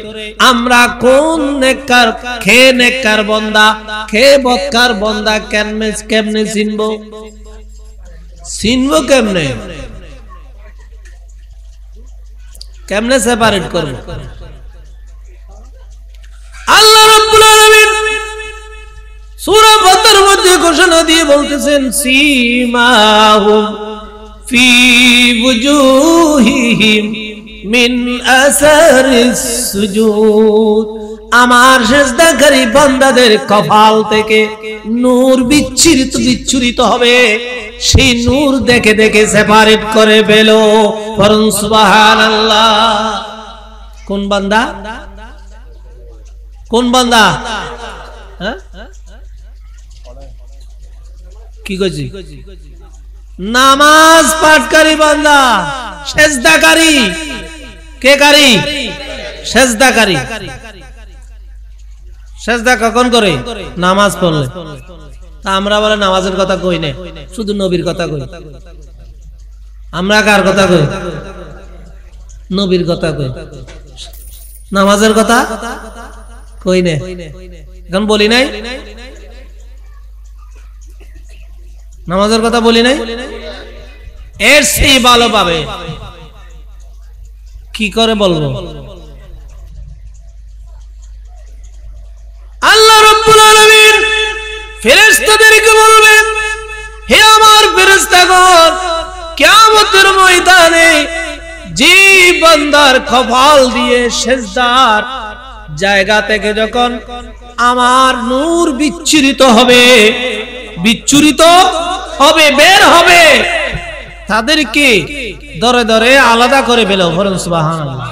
আমরা কোন নেককার, খে নেককার বান্দা, খে বদকার বান্দা কেমনে চিনবো? চিনবো কেমনে? কেমনে সেপারেট করবো? আল্লাহ রাব্বুল আলামিন সূরা ফাতর মধ্যে ঘোষণা দিয়ে বলতেছেন, সীমাহুম ফি বুজুহিহিম মিন আসারিস সুজুদ, আমার সিজদাকারী বান্দাদের কপাল থেকে নূর বিচ্ছুরিত হবে, সেই নূর দেখে দেখে সেপারেট করে ফেলো। বলুন সুবহানাল্লাহ। কোন বান্দা? কোন বান্দা? কি কইছি? নামাজ পাঠকারী বান্দা, সেজদাকারী। কে কারী? সেজদাকারী। সেজদা কখন করে? নামাজ পড়লে। তা আমরা বলে নামাজের কথা কই না, শুধু নবীর কথা কই। আমরা কার কথা কই? নবীর কথা কই, নামাজের কথা কই না। এখন বলি নাই, নামাজের কথা বলি নাই। এর সেই ভালো পাবে কি করে বলবো? আল্লাহ রাব্বুল আলামিন ফেরেশতাদেরকে বলবেন, হে আমার ফেরেশতাগণ, কিয়ামতের ময়দানে যে বান্দার কপাল দিয়ে সিজদার জায়গা থেকে যখন আমার নূর বিচ্ছুরিত হবে, বের হবে, তাদেরকে ধরে ধরে আলাদা করে ফেলো। বলুন সুবহানাল্লাহ।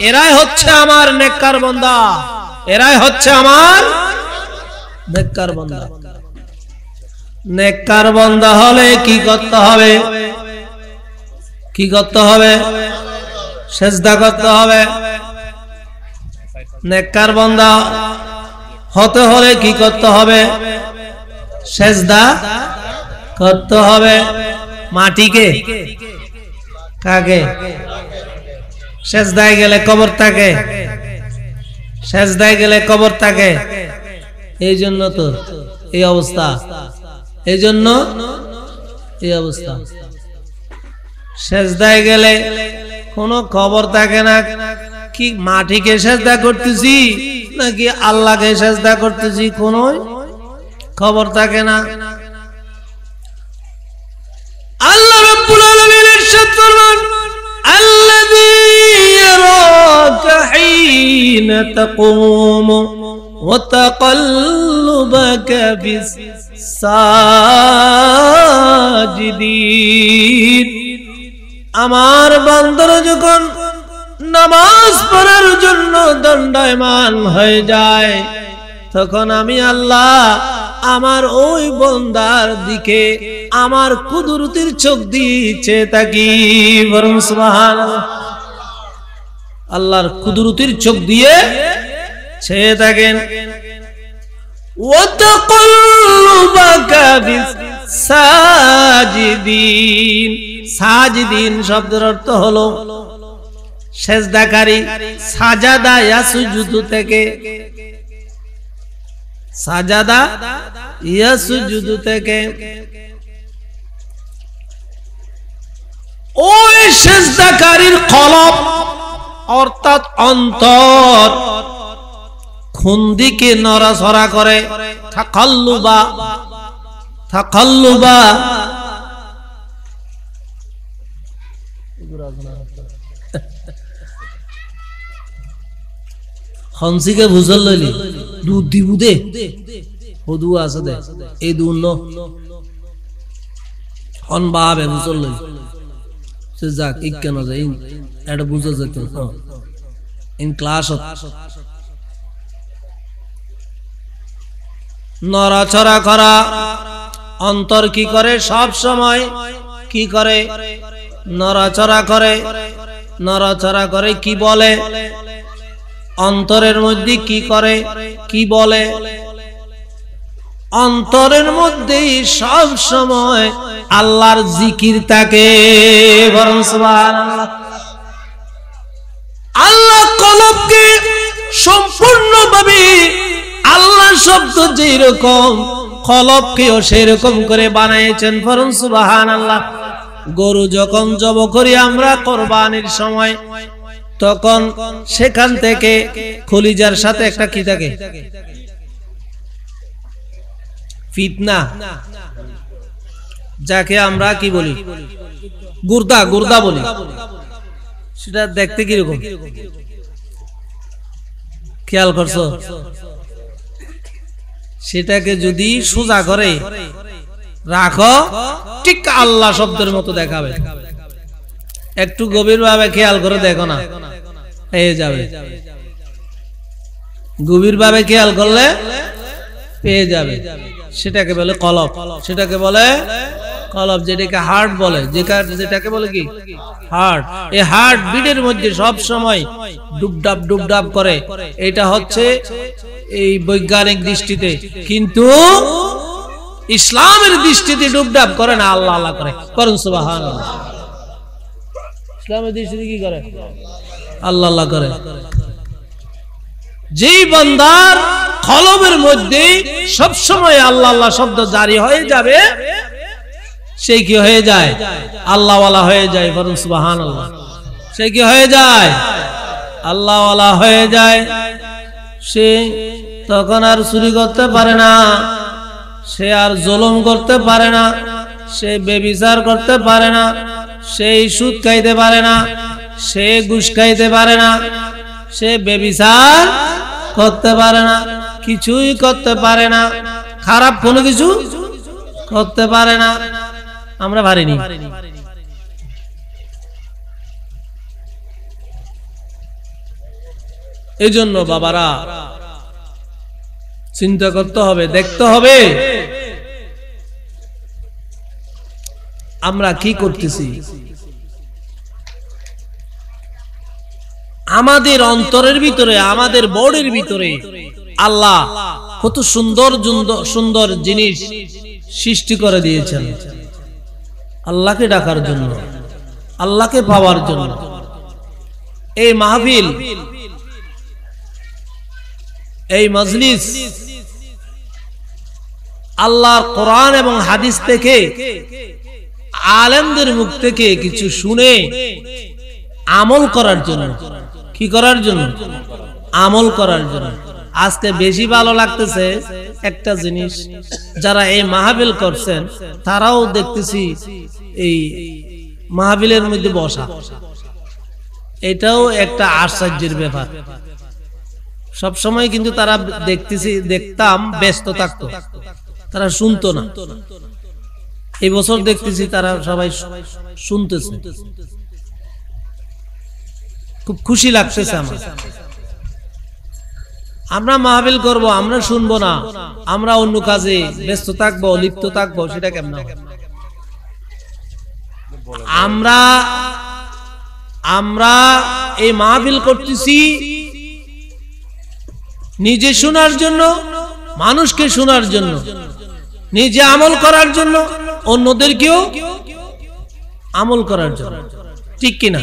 এরাই হচ্ছে আমার নেককার বান্দা, এরাই হচ্ছে আমার নেককার বান্দা। নেককার বান্দা হলে কি করতে হবে? কি করতে হবে? সিজদা করতে হবে। নেককার বান্দা হতে হলে কি করতে হবে? সিজদা করতে হবে। মাটিকে, কাকে? সিজদায় গেলে কবর থাকে, সিজদায় গেলে কবর থাকে। এই জন্য তো এই অবস্থা, এই জন্য এই অবস্থা। সিজদায় গেলে কোনো খবর থাকে না। কি মাটিকে সিজদা করতেছি নাকি আল্লাহকে সিজদা করতেছি, কোনো খবর থাকে না। আল্লাহ রাব্বুল আলামিন ইরশাদ ফরমান, আল্লাযী ইয়ারাকা হিনা তাকুমু ওয়া তাকাল্লুবাকা ফিস সাজিদিন। আমার বান্দারা যখন নামাজ পড়ার জন্য দণ্ডায়মান হয়ে যায়, তখন আমি আল্লাহ আমার ওই বান্দার দিকে আমার কুদরতের চোখ দিয়ে চেয়ে থাকি। বরং সুবহানাল্লাহ, আল্লাহর কুদরতের চোখ দিয়ে চেয়ে থাকেন। ওয়া তাকাল্লুবাকা ফিস সাজিদিন। সাজিদিন শব্দের অর্থ হলো সিজদাকারী। সাজাদা ইয়াসুজুদু থেকে, সাজাদা ইয়াসুজুদু থেকে ওই সিজদাকারীর কলব অর্থাৎ অন্তর কোন দিকে নড়াচড়া করে? তাকাল্লুবা, তাকাল্লুবা। হনসিকে বুঝল লইলি দুধ দিবু দে, হদু আছে দে, এই দুধ ন হন বাবে বুঝল লইলি সে যাক ইক কেন যায় এটা বুঝা যেত ইন ক্লাস। নড়াচড়া করা অন্তর কি করে? সব সময় কি করে? নড়াচড়া করে। নড়াচড়া করে কি বলে? অন্তরের মধ্যে কি করে, কি বলে? অন্তরের মধ্যেই সব সময় আল্লাহর জিকির থাকে। বরং সুবহানাল্লাহ। আল্লাহ কলবকে সম্পূর্ণভাবে আল্লাহ শব্দ যেরকম কলবকেও সেরকম করে বানিয়েছেন। বরং সুবহানাল্লাহ। গরু যখন জব করি আমরা কোরবানির সময়, তখন সেখান থেকে কলিজার সাথে একটা কি থাকে? ফিতনা, যাকে আমরা কি বলি? গুর্দা, গুর্দা বলি। সেটা দেখতে কিরকম খেয়াল করছো? সেটাকে যদি সোজা করে রাখো, ঠিক আল্লাহ শব্দের মতো দেখাবে। একটু গভীর ভাবে খেয়াল করে দেখো না, পেয়ে যাবে। গভীর ভাবে খেয়াল করলে পেয়ে যাবে। সেটাকে বলে কলব, সেটাকে বলে কলব, যেটাকে হার্ট বলে, যেটাকে বলে কি হার্ট। এই হার্ট বিটের মধ্যে সব সময় ডুবডাব ডুবডাব করে। এটা হচ্ছে এই বৈজ্ঞানিক দৃষ্টিতে, কিন্তু ইসলামের দৃষ্টিতে ডুবডাব করে না, আল্লাহ আল্লাহ করে। করুন সুবহানাল্লাহ। ইসলামের দৃষ্টিতে কি করে? আল্লাহ আল্লাহ করে। যেই বান্দার কলবের মধ্যে সব সময় আল্লাহ আল্লাহ শব্দ জারি হয়ে যাবে, সে কি হয়ে যায়? আল্লাহ ওয়ালা হয়ে যায়। বলুন সুবহানাল্লাহ। সে কি হয়ে যায়? আল্লাহ ওয়ালা হয়ে যায়। সে তখন আর চুরি করতে পারে না, সে আর জুলুম করতে পারে না, সে ব্যভিচার করতে পারে না, সে সুদ খাইতে পারে না, সে ঘুষ খাইতে পারে না, সে ব্যভিচার করতে পারে না, কিছুই করতে পারে না, খারাপ কোনো কিছু করতে পারে না। আমরা পারিনি। এই জন্য বাবারা চিন্তা করতে হবে, দেখতে হবে আমরা কি করতেছি। আমাদের অন্তরের ভিতরে, আমাদের বডির ভিতরে আল্লাহ কত সুন্দর সুন্দর জিনিস সৃষ্টি করে দিয়েছেন আল্লাহকে ডাকার জন্য, আল্লাহকে পাওয়ার জন্য। এই মাহফিল, এই মজলিস আল্লাহর কোরআন এবং হাদিস থেকে, আলেমদের মুখ থেকে কিছু শুনে আমল করার জন্য। কি করার জন্য? আমল করার জন্য। আজকে বেশি ভালো লাগতেছে একটা জিনিস, যারা এই মাহফিল করছেন তারাও দেখতেছি এই মাহফিলের মধ্যে বসা। এটাও একটা আশ্চর্যের ব্যাপার। সব সময় কিন্তু তারা দেখতাম ব্যস্ত থাকতো, তারা শুনতো না। এই বছর দেখতেছি তারা সবাই শুনতেছে, খুব খুশি লাগতেছে আমার। আমরা মাহফিল করব, আমরা শুনবো না, আমরা অন্য কাজে ব্যস্ত থাকবো, লিপ্ত থাকবো, সেটা কেমন? আমরা এই মাহফিল করতেছি নিজে শোনার জন্য, মানুষকে শোনার জন্য, নিজে আমল করার জন্য, অন্যদেরকেও আমল করার জন্য। ঠিক কিনা?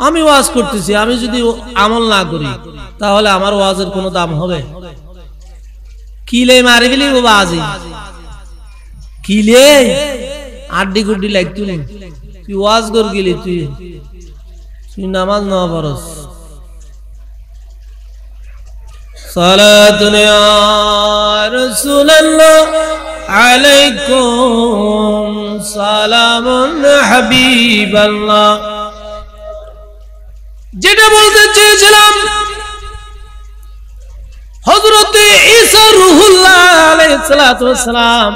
আমি ওয়াজ করতেছি, আমি যদি আমল না করি তাহলে আমার ওয়াজের কোনো দাম হবে? কিলে মারি ফেলি বাজি, কিলে আড্ডি গুড্ডি লাগতো। তুই ওয়াজ কর গেলি, তুই নামাজ না পড়স। সালাতুন ইয়া রাসূলুল্লাহ আলাইকুম সালামুন হাবিবাল্লাহ। যেটা বলতে চেয়েছিলাম, হযরত ঈসা রূহুল্লাহ আলাইহিস সালাতু ওয়াস সালাম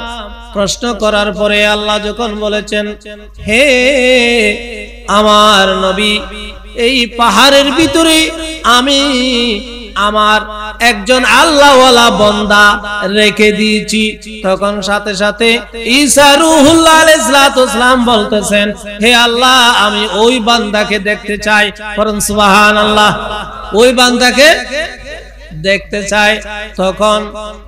প্রশ্ন করার পরে আল্লাহ যখন বলেছেন, হে আমার নবী, এই পাহাড়ের ভিতরে আমি আমার একজন আল্লাহওয়ালা বান্দা রেখে দিয়েছি, তখন সাথে সাথে ঈসা রূহুল্লাহ আলাইহিস সালাতু ওয়াস সালাম বলতেছেন, হে আল্লাহ, আমি ওই বান্দাকে দেখতে চাই। পড়ুন সুবহানাল্লাহ। ওই বান্দাকে দেখতে চাই। তখন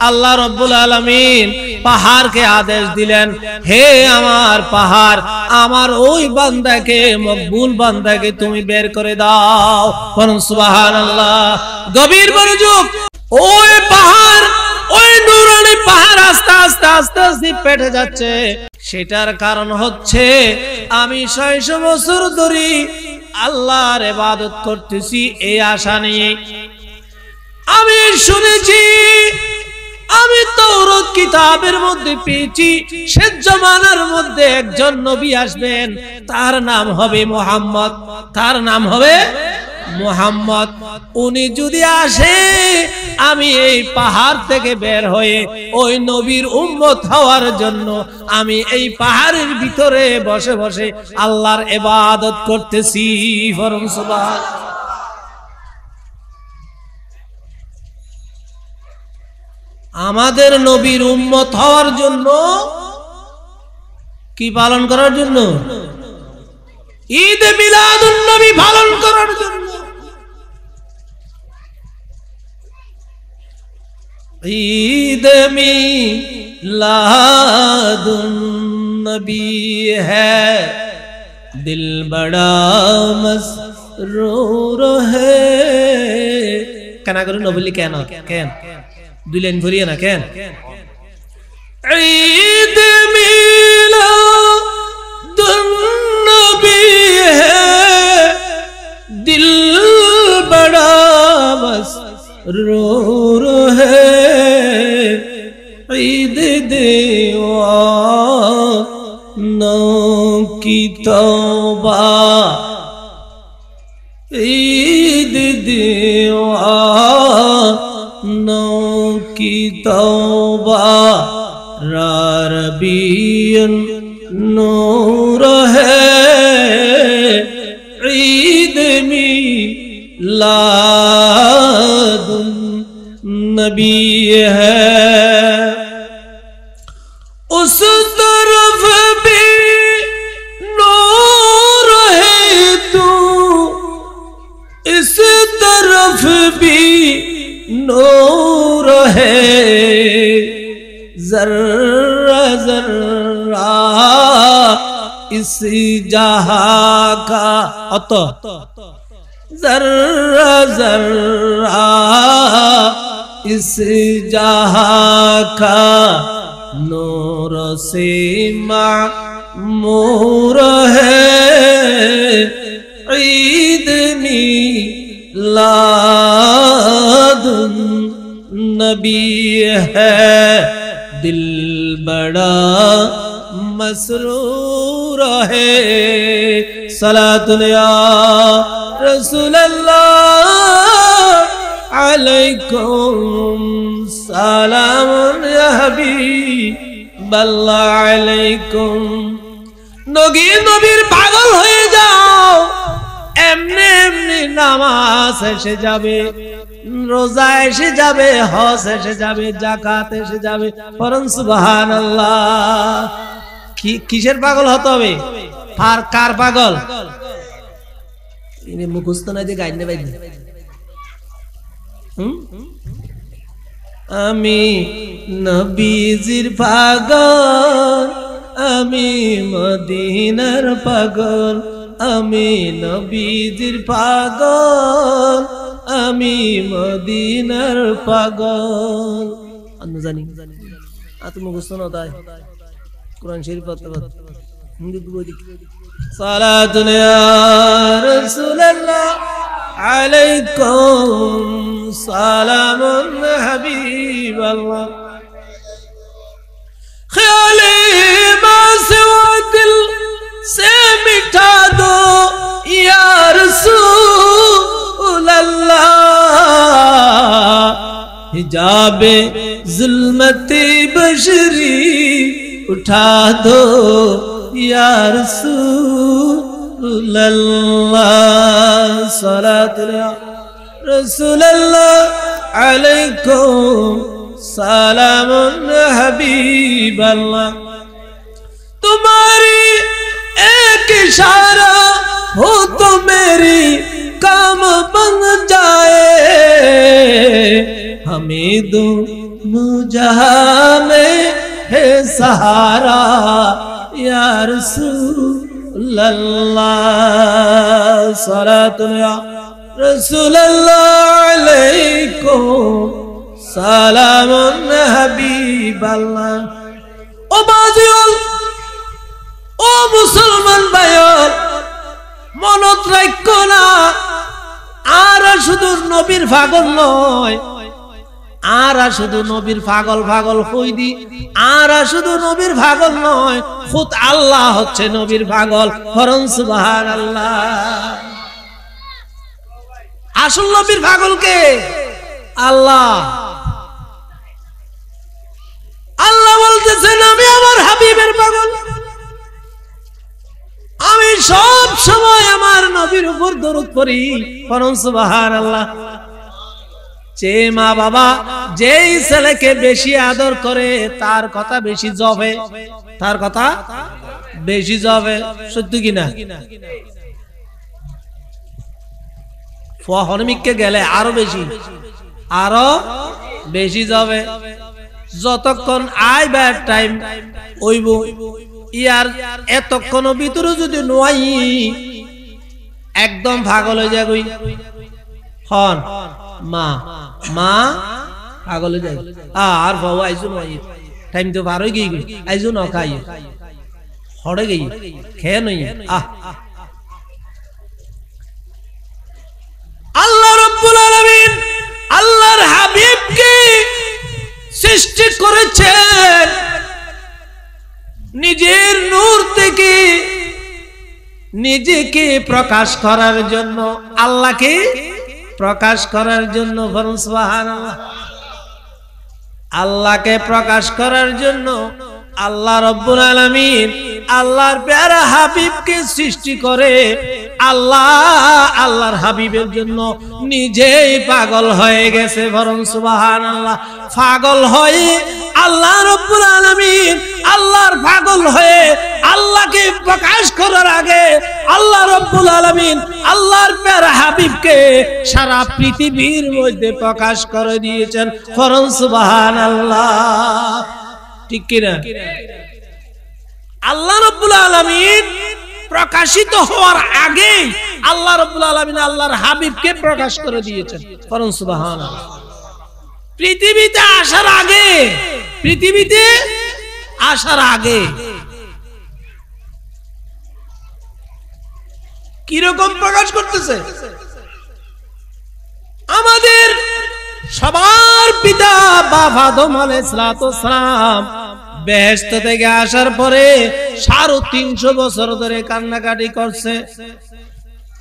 আল্লাহ রাব্বুল আলামিন পাহাড়কে আদেশ দিলেন, হে আমার পাহাড়, আমার ওই বান্দাকে, মকবুল বান্দাকে তুমি বের করে দাও। পড়ুন সুবহানাল্লাহ। গভীর মনোযোগ। ওই পাহাড়, ওই নূরানি পাহাড় আস্তে আস্তে আস্তে আস্তে পেটে যাচ্ছে। সেটার কারণ হচ্ছে আমি 600 বছর ধরে আল্লাহর ইবাদত করতেছি এই আশা নিয়ে। আমি শুনেছি, আমি তাওরাত কিতাবের মধ্যে পেয়েছি, শেষ জামানার মধ্যে একজন নবী আসবেন, তার নাম হবে মুহাম্মদ। তার নাম হবে মুহাম্মদ। উনি যদি আসে, আমি এই পাহাড় থেকে বের হয়ে ওই নবীর উম্মত হওয়ার জন্য আমি এই পাহাড়ের ভিতরে বসে বসে আল্লাহর ইবাদত করতেছি। ফরম সুবহানাল্লাহ। আমাদের নবীর উম্মত হওয়ার জন্য, কি পালন করার জন্য? ঈদ মিলাদুন নবী পালন করার জন্য। ईद मिलादुन नबी है, दिल बड़ा मसरूर है। কেন করে নবলি কেন কেন দুই লাইন ভরিয়ে না কেন ঈদ মিলাদুন নবী है, दिल बड़ा मसरूर है। ईद दीवानों की तौबा, ईद दीवानों की तौबा, रबीउन नूर है। ईद मिलादुन नबी है, उस तरफ भी नूर है तू, इस तरफ भी नूर है। जर्रा जर्रा इस जहां का अत, जर्रा जर्रा इस जहां का नूर से मामूर है। ईद मिलादुन नबी है, दिल बड़ा मसरूर है। सलातुन या रसूल अल्लाह अलैकुम सलामुन या हबीब अल्लाह अलैकुम। নবীর পাগল হয়ে যাও, এমনি এমনি নামাজ এসে যাবে, রোজা এসে যাবে, হজ এসে যাবে, যাকাত এসে যাবে। পড়ুন সুবহানাল্লাহ। কিসের পাগল হতে হবে? কার পাগল? ইনি মুখস্থ নাই যে গাইনে বাইনে। আমি নবীজির পাগল, আমি মদিনার পাগল, আমি নবীজির পাগল, আমি মদিনার পাগল। অন্য জানি আতো মুখস্থ না তাই কোরআন শরীফ পড়তে পড়তে হিন্দু বই। সালাতুন ইয়া রাসূলুল্লাহ আলাইকুম সালামুন হাবিবাল্লাহ। ख्याले सिवा दिल से मिटा दो या रसूल अल्लाह, हिजाबे जुल्मते बशरी उठा दो या रसूल अल्लाह। सलात या रसूल अल्लाह अलैकुम सलामुन हबीब अल्लाह। तुम्हारी एक इशारा हो तो मेरी काम बन जाए, हमें दोनों जहां में है सहारा या रसूल अल्लाह। सलातुन या रसूल अल्लाह अलैकुम সালামুন হাবিবাল্লাহ। ও বাজিল, ও মুসলমান ভাইয়ের, মনত রাখো না, আর শুধু নবীর পাগল নয়, আর শুধু নবীর পাগল পাগল কই দি, আর শুধু নবীর পাগল নয়, খুদ আল্লাহ হচ্ছে নবীর পাগল। পড়ুন সুবহানাল্লাহ। আসল নবীর পাগল কে? আল্লাহ। আল্লাহ বলতেছেন আমি আমার হাবিবের পাগল, আমি সব সময় আমার নবীর উপর দরুদ পড়ি। পড়ুন সুবহানাল্লাহ। যে মা বাবা যেই ছেলেকে বেশি আদর করে তার কথা বেশি জবে, তার কথা বেশি জবে, সত্য কিনা? ফহরমিককে গেলে আরো বেশি, আরো বেশি যাবে যতক্ষণ আইবার টাইম হইব ইয়ার এতক্ষণ ভিতরে যদি নয় একদম পাগল হয়ে যাবি হন মা মা পাগল হয়ে যাবে আর বাবু আইসো নয় টাইম তো পার হয়ে গিয়ে আইসো ন খাই হড়ে গিয়ে খেয়ে নই আল্লাহ রাব্বুল আলামিন আল্লাহর হাবিবকে সৃষ্টি করেছেন নিজের নূর থেকে নিজেকে প্রকাশ করার জন্য আল্লাহকে প্রকাশ করার জন্য সুবহানাল্লাহ আল্লাহকে প্রকাশ করার জন্য আল্লাহ রাব্বুল আলামিন আল্লাহর প্যারা হাবিবকে সৃষ্টি করে আল্লাহর হাবিবের জন্য নিজেই পাগল হয়ে গেছে বরং সুবহানাল্লাহ পাগল হয়ে আল্লাহ রাব্বুল আলামিন আল্লাহর পাগল হয়ে আল্লাহকে প্রকাশ করার আগে আল্লাহ রাব্বুল আলামিন আল্লাহর প্যারা হাবিবকে সারা পৃথিবীর মধ্যে প্রকাশ করে দিয়েছেন বরং সুবহানাল্লাহ ঠিক কি না আল্লাহ রাব্বুল আলামিন প্রকাশিত হওয়ার আগে আল্লাহ রাব্বুল আলামিন আল্লাহর হাবিবকে প্রকাশ করে দিয়েছেন বরং সুবহানাল্লাহ পৃথিবীতে আসার আগে কি রকম প্রকাশ করতেছে আমাদের সবার পিতা বাবা আদম আলাইহিস সালাম বেহেশত থেকে আসার পরে 350 বছর ধরে কান্নাকাটি করছে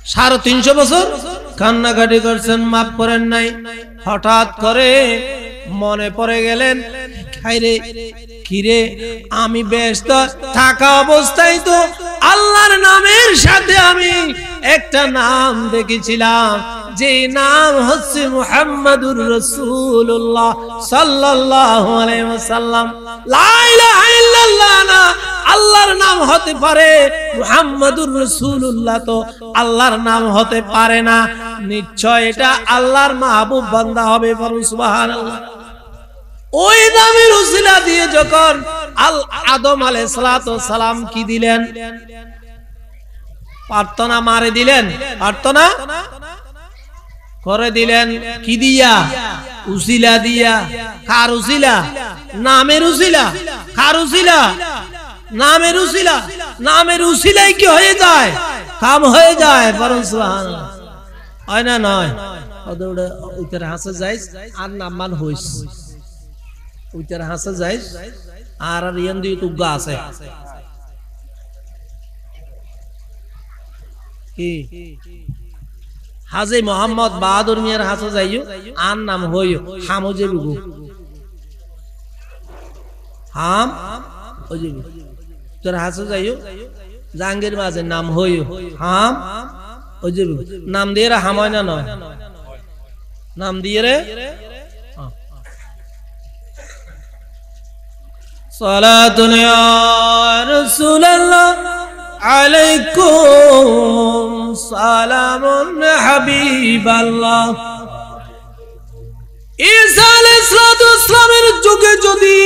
350 বছর কান্নাকাটি করছেন মাফ করেন নাই হঠাৎ করে মনে পড়ে গেলেন খাইরে কিরে আমি বেহেশত থাকা অবস্থায় তো আল্লাহর নামের সাথে আমি একটা নাম দেখেছিলাম যে নাম হচ্ছে মুহাম্মাদুর রাসূলুল্লাহ সাল্লাল্লাহু আলাইহি ওয়াসাল্লাম লা ইলাহা ইল্লাল্লাহ না আল্লাহর নাম হতে পারে মুহাম্মাদুর রাসূলুল্লাহ তো আল্লাহর নাম হতে পারে না নিশ্চয় এটা আল্লাহর মাহবুব বান্দা হবে বলুন সুবহানাল্লাহ ওই নামের উসিলা দিয়ে যখন আদম আলাইহিস সালাম কি দিলেন প্রার্থনা মারে দিলেন প্রার্থনা করে দিলেন কি দিয়া উসিলা দিয়া কার উসিলা নামের উসিলা কার উসিলা নামের উসিলাই কি হয়ে যায় কাম হয়ে যায় বরং সুবহানাল্লাহ হয় না নয় ওদের ওইটার হাসা যায় আর নামান হইস ওইটার হাসা যায় আর ইয়ান দিয়ে তুগা আছে কি হাজী মোহাম্মদ বাহাদুর মিয়ার হাসা যাইও আর নাম হইও হামজে বুগু হাম ওজে তোর হাসা যাইও জাঙ্গের মাঝে নাম হইও হাম ওজে বুগু নাম দিয়ে রে হাম হয় না নয় নাম দিয়ে রে সালাতুন ইয়া রাসূলুল্লাহ আলাইকুম সালামুন হাবিবাল্লাহ ঈসা আলাইহিস সালামের যুগে যদি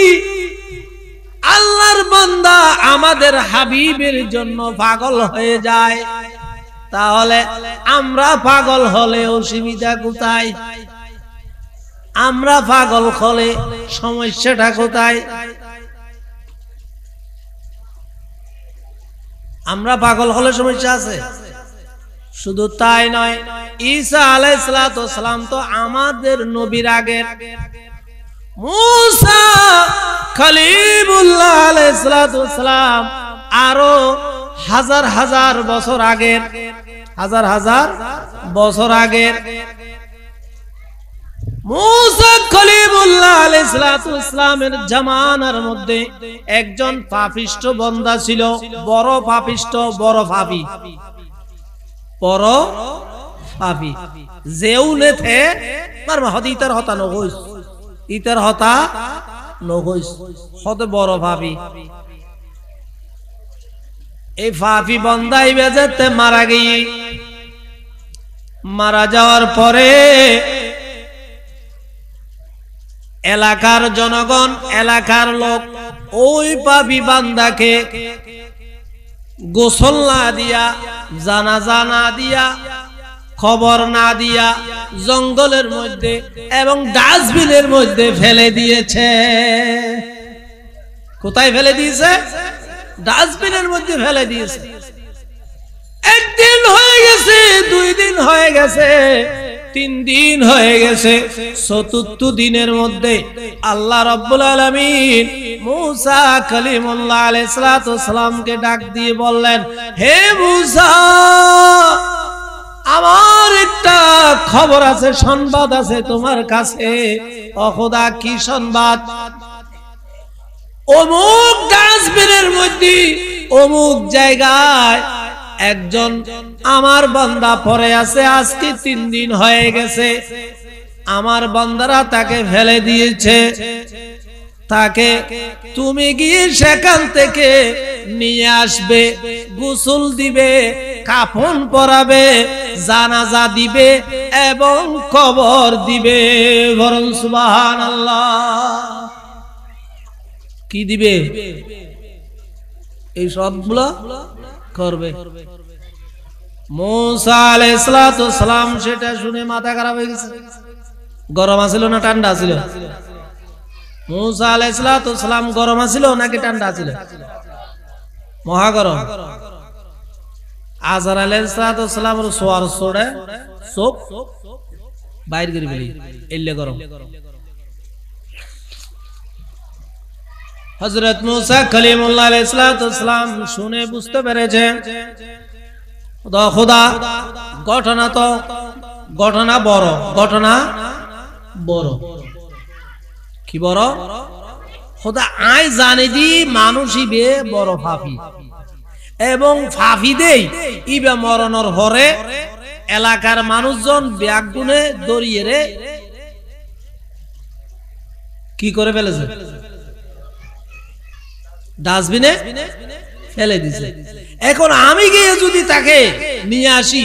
আল্লাহর বান্দা আমাদের হাবিবের জন্য পাগল হয়ে যায় তাহলে আমরা পাগল হলে অসুবিধা কোথায় আমরা পাগল হলে সমস্যাটা কোথায় আমরা পাগল হলে সমস্যা আছে শুধু তাই নয় ঈসা আলাইহিস সালাম তো আমাদের নবীর আগের মুসা খলিলুল্লাহ আলাইহিস সালাম আরো হাজার হাজার বছর আগের মুসা খলিলুল্লাহ আলাইহিস সালামের জামানার মধ্যে একজন পাপিষ্ঠ বান্দা ছিল বড় পাপিষ্ঠ বড় পাপী যেউনে থে মারমা হতে ইতার হতা নগইস ইতার হতা নগইস হতে বড় পাপী এই পাপী বান্দাই বেজেতে মারা যাওয়ার পরে এলাকার জনগণ, এলাকার লোক ওই পাপী বান্দাকে গোসল না দিয়া, জানাজা না দিয়া, খবর না দিয়া জঙ্গলের মধ্যে এবং ডাস্টবিনের মধ্যে ফেলে দিয়েছে। কোথায় ফেলে দিয়েছে? ডাস্টবিনের মধ্যে ফেলে দিয়েছে। একদিন হয়ে গেছে, 2 দিন হয়ে গেছে, 3 দিন হয়ে গেছে। 4th দিনের মধ্যে আল্লাহ রাব্বুল আলামিন মূসা কালিমুল্লাহ আলাইহিস সালাতু ওয়াসসালামকে ডাক দিয়ে বললেন, হে মূসা, আমার একটা খবর আছে, সংবাদ আছে তোমার কাছে। ও খোদা, কি সংবাদ? অমুক ডাস্টবিনের মধ্যে অমুক জায়গায় একজন আমার বান্দা পড়ে আছে, আজকে 3 দিন হয়ে গেছে। আমার বান্দারা তাকে ফেলে দিয়েছে। তাকে তুমি গিয়ে সেখান থেকে নিয়ে আসবে, গোসল দিবে, কাফন পরাবে, জানাজা দিবে এবং কবর দিবে। বরং সুবহানাল্লাহ। কি দিবে? এই সবগুলো করবে। মূসা আলাইহিস সালাতু ওয়াসসালাম সেটা শুনে মাথা খারাপ হয়ে গেছে। গরম আছিল না ঠান্ডা ছিল? মূসা আলাইহিস সালাতু ওয়াসসালাম গরম আছিল নাকি ঠান্ডা ছিল? মহা গরম। আজর আলাইহিস সালাতু ওয়াসসালামের সোয়ার সোড়ে সব বাইর করে ফেলি, এলে গরম। হযরত মূসা কালিমুল্লাহ আলাইহিস সালাতু ওয়াসসালাম শুনে বুঝতে পেরেছে, খোদা, ঘটনা তো ঘটনা বড়, ঘটনা বড়। কি বড়? খোদা, আই জানি দি মানুষই বে বড় ফাফি, এবং ফাফি দেই ইবে মরণর হরে এলাকার মানুষজন ব্যাগুনে দড়িয়ে রে কি করে ফেলেছে? ডাস্টবিনে ফেলে দিছে। এখন আমি গিয়ে যদি তাকে নিয়ে আসি,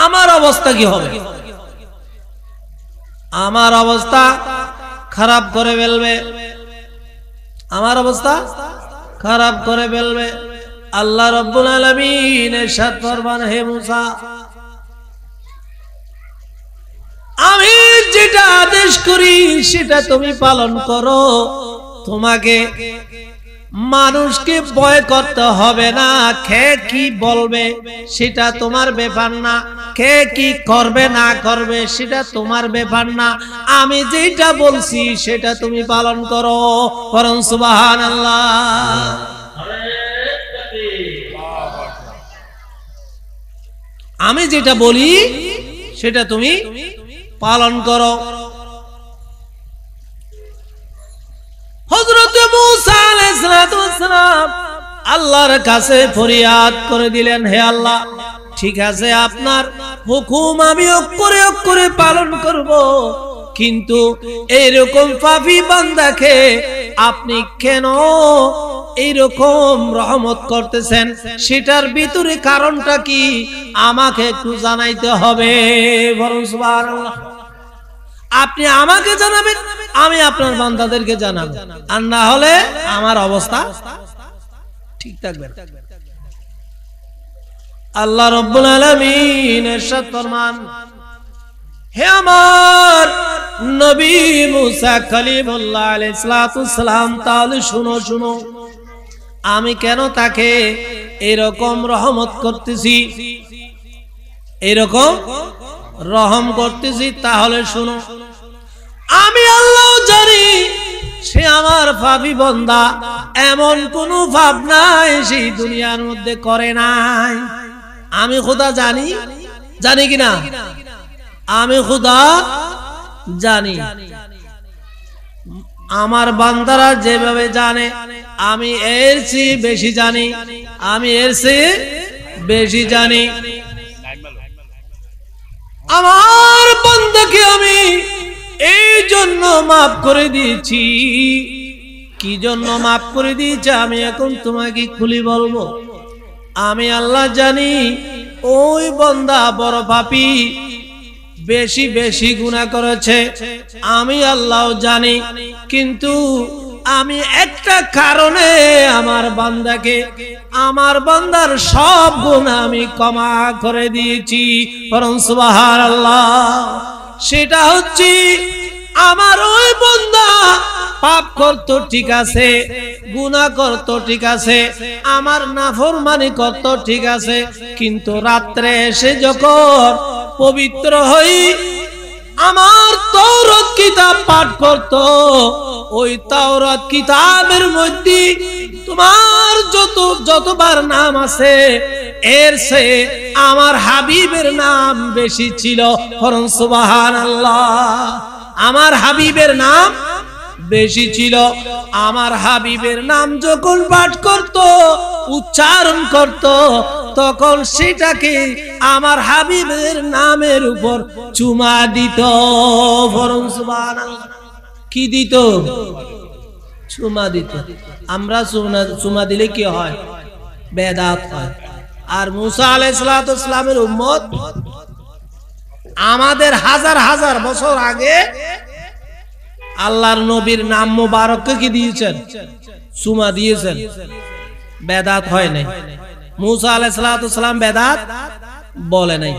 আমার অবস্থা কি হবে? আমার অবস্থা খারাপ করে ফেলবে, আমার অবস্থা খারাপ করে ফেলবে। আল্লাহ রাব্বুল আলামিন ইরশাদ ফরমান, হে মূসা, আমি যেটা আদেশ করি সেটা তুমি পালন করো। তোমাকে মানুষকে ভয় করতে হবে না। কে কি বলবে সেটা তোমার ব্যাপার না, কে কি করবে না করবে সেটা তোমার ব্যাপার না। আমি যেটা বলছি সেটা তুমি পালন করো। পরম সুবহানাল্লাহ। আমি যেটা বলি সেটা তুমি পালন করো। হযরত মূসা আলাইহিস সালাম আল্লাহর কাছে ফরিয়াদ করে দিলেন, হে আল্লাহ, ঠিক আছে, আপনার হুকুম আমি অক্ষরে অক্ষরে পালন করব, কিন্তু এইরকম পাপী বান্দাকে আপনি কেন এইরকম রহমত করতেছেন, সেটার ভিতরে কারণটা কি আমাকে একটু জানাইতে হবে। বরং সুবহানাল্লাহ, আপনি আমাকে জানাবেন, আমি আপনার বান্দাদেরকে জানাবো, আর না হলে আমার অবস্থা ঠিক থাকবে না। আল্লাহ রাব্বুল আলামিন ইরশাদ ফরমান, হে আমার নবী মূসা কালিমুল্লাহ আলাইহিস সালাতু ওয়াসসালাম, তাহলে শুনো শুনো, আমি কেন তাকে এরকম রহমত করতেছি, এরকম রহম করতেছি, তাহলে শুনো। আমি আল্লাহ জানি সে আমার পাপী বান্দা, এমন কোন পাপ নাই সেই দুনিয়ার মধ্যে করে নাই। আমি খোদা জানি, জানি কিনা? আমি খোদা জানি। আমার বান্দারা যেভাবে জানে আমি এর চেয়ে বেশি জানি, আমি এর চেয়ে বেশি জানি। আমার বান্দাকে আমি এই জন্য মাফ করে দিয়েছি। কি জন্য মাফ করে দিয়েছি আমি এখন তোমাকে খুলে বলবো। আমি আল্লাহ জানি ওই বান্দা বড় পাপী, বেশি বেশি গুনাহ করেছে আমি আল্লাহ জানি, কিন্তু আমি একটা কারণে আমার বান্দাকে, আমার বান্দার সব গুনাহ আমি ক্ষমা করে দিয়েছি। পরম সুবহানাল্লাহ। সেটা হচ্ছে আমার ওই বান্দা পাপ করতো ঠিক আছে, গুনাহ করতো ঠিক আছে, আমার নাফরমানি করতো ঠিক আছে, কিন্তু রাত্রে এসে যখন পবিত্র হই আমার তাওরাত কিতাব পাঠ করতো, ওই তাওরাত কিতাবের মধ্যে তোমার যতবার নাম আছে এর সে আমার হাবিবের নাম বেশি ছিল। পরম সুবহানাল্লাহ। আমার হাবিবের নাম বেশি ছিল। আমার হাবিবের নাম যখন পাঠ করত, উচ্চারণ করত, তখন সেটাকে আমার হাবিবের নামের উপর চুমা দিত। পরম সুবহানাল্লাহ। কি দিত? চুমা দিত। আমরা চুমা দিলে কি হয়? বেদাত হয়। আর মুসা আলাইহিস সালামের উম্মত আমাদের হাজার হাজার বছর আগে আল্লাহর নবীর নাম মুবারককে কি দিয়েছেন? চুমা দিয়েছেন। বেদাত হয় নাই। মুসা আলাইহিস সালাম বেদাত বলে নাই,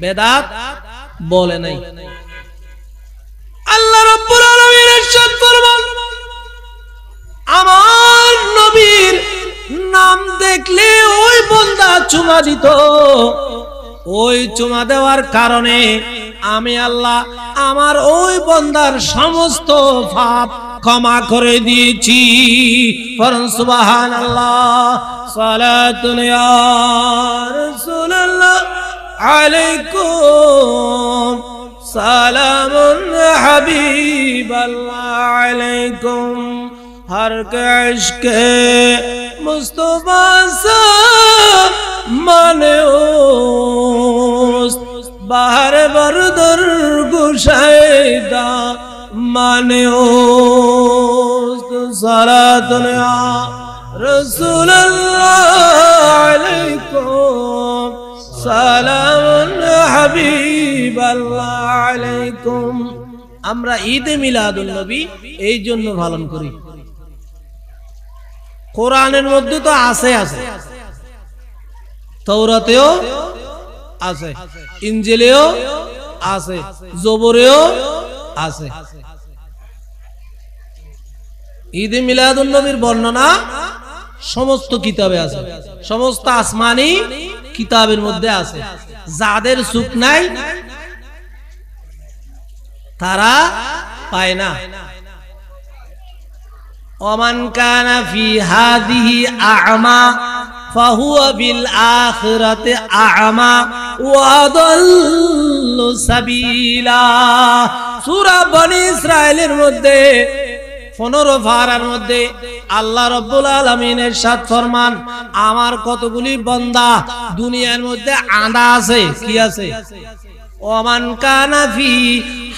বেদাত বলে নাই। আল্লাহ রাব্বুল আলামিন ইরশাদ ফরমান, আমার নবীর নাম দেখলে ওই বান্দা চুমা দিত। ওই চুমা দেওয়ার কারণে আমি আল্লাহ আমার ওই বান্দার সমস্ত পাপ ক্ষমা করে দিয়েছি। পরম সুবহানাল্লাহ। সালাতুন ইয়া রাসূলুল্লাহ আলাইকুম, সালামুন হাবিবাল্লাহ আলাইকুম, हर के इश्क मुस्तफा सा माने बाहर बरदर गुशाइदा माने सलातुन या रसूलल्लाह अलैकुम, सलामुन हबीबाल्लाह अलैकुम। আমরা ঈদে মিলাদুন নবী এই জন্য পালন করি। কোরআনের মধ্যে তো আছে, তাওরাতেও আছে, ইনজিলেও আছে, জবুরেও আছে। ঈদে মিলাদুন নবীর বর্ণনা সমস্ত কিতাবে আছে, সমস্ত আসমানি কিতাবের মধ্যে আছে। যাদের চোখ নাই তারা পায় না। ওমান কানা ফি হাদিহি আ'মা ফাহুয়া বিল আখিরাতি আ'মা ওয়া আদাল্লু সাবিলা। সূরা বনী ইসরাইলের মধ্যে 15 পারার মধ্যে আল্লাহ রাব্বুল আলামিন ইরশাদ ফরমান, আমার কতগুলি বান্দা দুনিয়ার মধ্যে আঁধা আছে। কি আছে? ওমান কানা ফি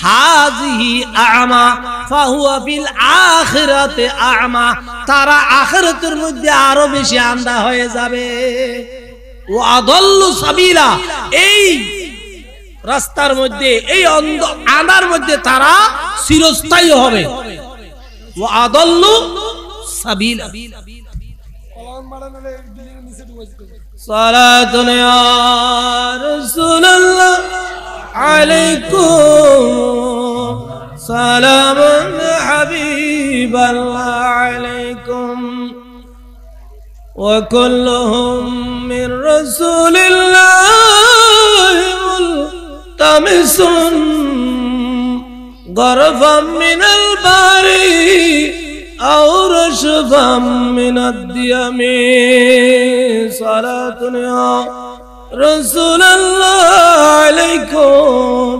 হাযিহি আ'মা ফাহুয়া ফিল আখিরাতি আ'মা, তারা আখিরাতের মধ্যে আরো বেশি আন্ধা হয়ে যাবে। ওয়া আদাল্লু সাবিলা, এই রাস্তার মধ্যে, এই আঁধার মধ্যে তারা চিরস্থায়ী হবে। ওয়া আদাল্লু সাবিলা। সালাতুন ইয়া রাসূলুল্লাহ আলাইকুম, সালামুন হাবিবাল্লাহ আলাইকুম, ওয়া কুল্লুহুম মির রাসূলিল্লাহি মুলতামিসুন গরফাম মিনাল বারি আও রাশফাম মিনাদ দিয়ামি। সালাতুন ইয়া রাসূলুল্লাহ আলাইকুম,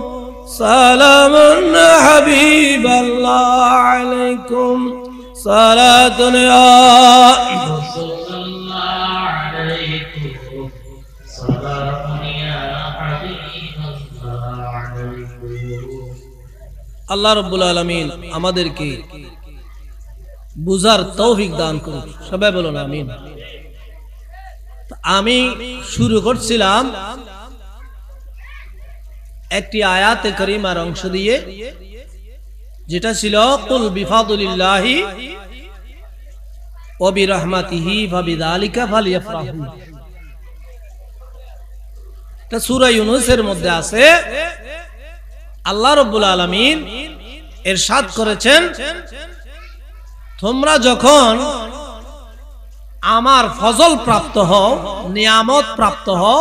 সালামুন হাবিবাল্লাহ আলাইকুম, সালাতুন ইয়া রাসূলুল্লাহ আলাইকুম, সালামুন ইয়া হাবিবাল্লাহ আলাইকুম। আল্লাহ রাব্বুল আলামিন আমাদেরকে বুঝার তৌফিক দান করুন। সবাই বলুন আমিন। আমি শুরু করছিলাম একটি আয়াতে কারিমার অংশ দিয়ে, যেটা ছিল কুল বিফাদুলিল্লাহি ওয়া বিরহমাতিহি ফাবিযালিকা ফালইফরাহু। এটা সূরা ইউনূসের মধ্যে আছে। আল্লাহ রাব্বুল আলামিন ইরশাদ করেছেন, তোমরা যখন আমার ফজল প্রাপ্ত হও, নিয়ামত প্রাপ্ত হও,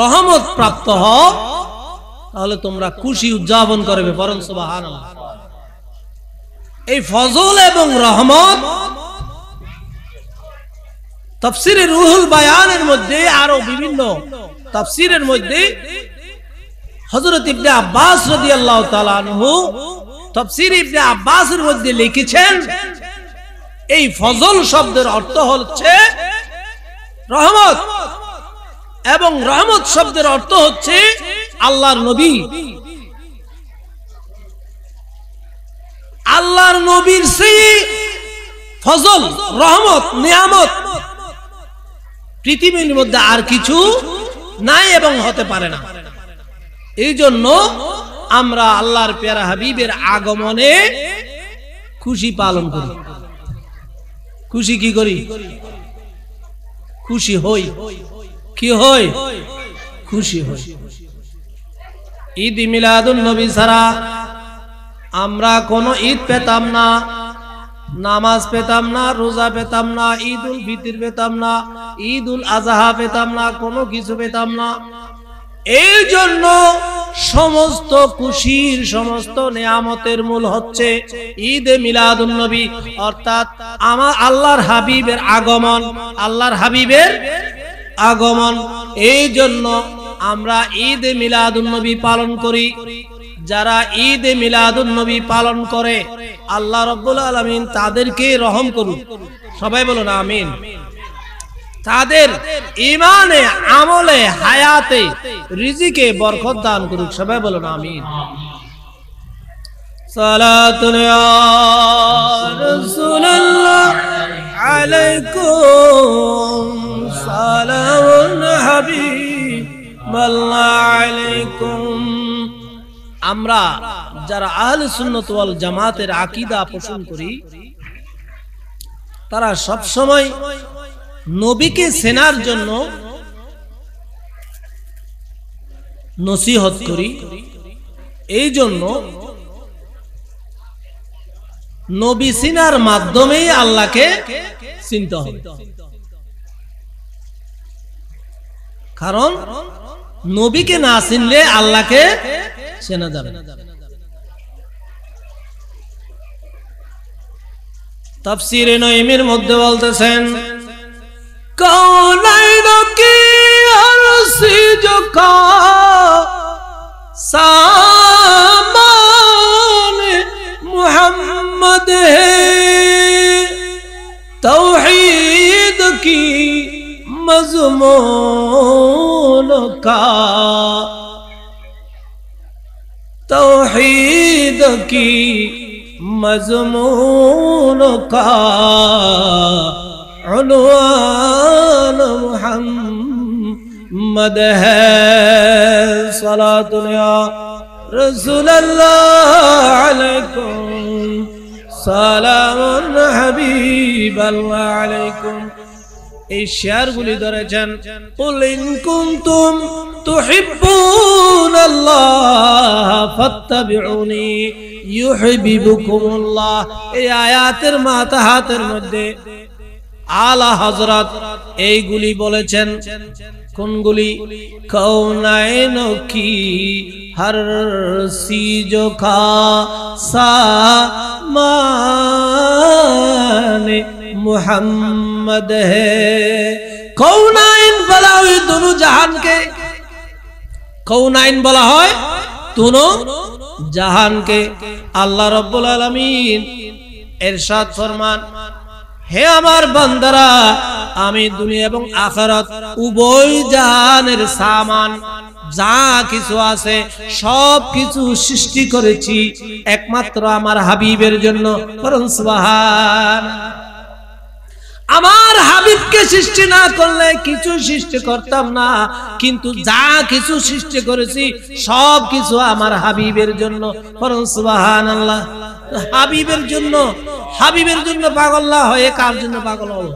রহমত প্রাপ্ত হও, তাহলে তোমরা খুশি উদযাপন করবে। পরম সুবহানাল্লাহ। এই ফজল এবং রহমত তাফসীরে রুহুল বায়ানের মধ্যে, আরো বিভিন্ন তাফসীরের মধ্যে হযরত ইবনে আব্বাস রাদিয়াল্লাহু তাআলা আনহু তাফসীর ইবনে আব্বাসের মধ্যে লিখেছেন, এই ফজল শব্দের অর্থ হচ্ছে রহমত, এবং রহমত শব্দের অর্থ হচ্ছে আল্লাহর নবী। আল্লাহর নবীর সেই ফজল, রহমত, নিয়ামত পৃথিবীর মধ্যে আর কিছু নাই এবং হতে পারে না। এই জন্য আমরা আল্লাহর প্যারা হাবিবের আগমনে খুশি পালন করি। খুশি কি করি? খুশি হই। কি হই? খুশি হই। ঈদ মিলাদুন নবী ছাড়া আমরা কোনো ঈদ পেতাম না, নামাজ পেতাম না, রোজা পেতাম না, ঈদ উল ফিতর পেতাম না, ঈদ উল আজহা পেতাম না, কোনো কিছু পেতাম না। এই জন্য সমস্ত খুশির, সমস্ত নিয়ামতের মূল হচ্ছে ঈদে মিলাদুন নবী, অর্থাৎ আমার আল্লাহর হাবিবের আগমন। আল্লাহর হাবিবের আগমন। এই জন্য আমরা ঈদে মিলাদুন নবী পালন করি। যারা ঈদে মিলাদুন নবী পালন করে আল্লাহ রাব্বুল আলামিন তাদেরকে রহম করুন। সবাই বলুন আমিন। তাদের ঈমানে, আমলে, হায়াতে, রিজিকে বরকত দান করুক। সবাই বলুন আমিন। সালাতুন ইয়া রাসূলুল্লাহ আলাইকুম, সালামুন হাবিবাল্লাহ আলাইকুম। আমরা যারা আহলে সুন্নাত ওয়াল জামাতের আকীদা পোষণ করি, তারা সব সময় নবীকে চেনার জন্য নসিহত করি। এই জন্য নবী চিনার মাধ্যমেই আল্লাহকে চিনতে হবে। কারণ নবীকে না চিনলে আল্লাহকে চেনা যাবে না। তাফসীরে নঈমের মধ্যে বলতেছেন, कौनैन की अर्ज़ी जो का सामान मुहम्मद है, तौहीद की मज़मून का, तौहीद की मज़मून का उन्वान मुहम्मद है। सलातुन या रसूलल्लाह अलैकुम, सालामुन हबीबल्लाह अलैकुम। এই শেয়ারগুলি ধরেছেন, কুল ইন কুনতুম তুহিব্বুনাল্লাহ ফাত্তাবিউনি ইউহিব্বুকুমুল্লাহ। এই আয়াতের মাতাহাতের মধ্যে আলা হযরত এইগুলি বলেছেন। কোনগুলি? কৌনাইন কি হর চীজ কা সামান মুহাম্মদ है। কৌনাইন বলা হয় দুনো জাহানকে, কৌনাইন বলা হয় দুনো জাহানকে। আল্লাহ রাব্বুল আলামিন ইরশাদ ফরমান, হে আমার বান্দারা, আমি দুনিয়া এবং আখিরাত উভয় জাহানের সামান, যা কিছু আছে সব কিছু সৃষ্টি করেছি একমাত্র আমার হাবিবের জন্য। সুবহান। আমার হাবিবকে সৃষ্টি না করলে কিছু সৃষ্টি করতাম না, কিন্তু যা কিছু সৃষ্টি করেছি সব কিছু আমার হাবিবের জন্য। সুবহানাল্লাহ। হাবিবের জন্য, হাবিবের জন্য পাগল না হয়ে কার জন্য পাগল হব?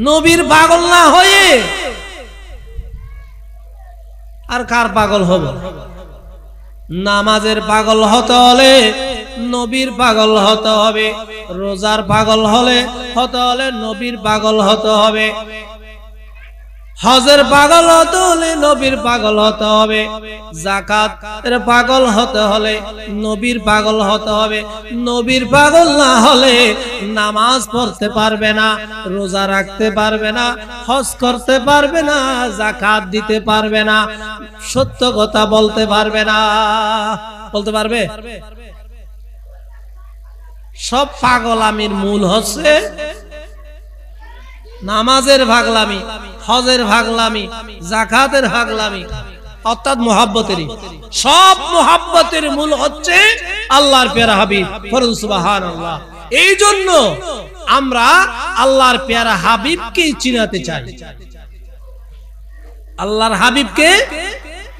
নবীর পাগল না হয়ে আর কার পাগল হব? নামাজের পাগল হতে হলে নবীর পাগল হতে হবে, রোজার পাগল হতে হলে নবীর পাগল হতে হবে, হজের পাগল হতে হলে নবীর পাগল হতে হবে, যাকাতের পাগল হতে হলে নবীর পাগল হতে হবে। নবীর পাগল না হলে নামাজ পড়তে পারবে না, রোজা রাখতে পারবে না, হজ করতে পারবে না, যাকাত দিতে পারবে না, সত্য কথা বলতে পারবে না। বলতে পারবে? সব পাগলামির মূল হচ্ছে নামাজের ভাগলামি, হজের ভাগলামি, যাকাতের ভাগলামি, অর্থাৎ মুহাব্বতেরই। সব মুহাব্বতের মূল হচ্ছে আল্লাহর পেয়ারা হাবিব। সুবহানাল্লাহ। এই জন্য আমরা আল্লাহর পেয়ারা হাবিবকে চিনাতে চাই, আল্লাহর হাবিবকে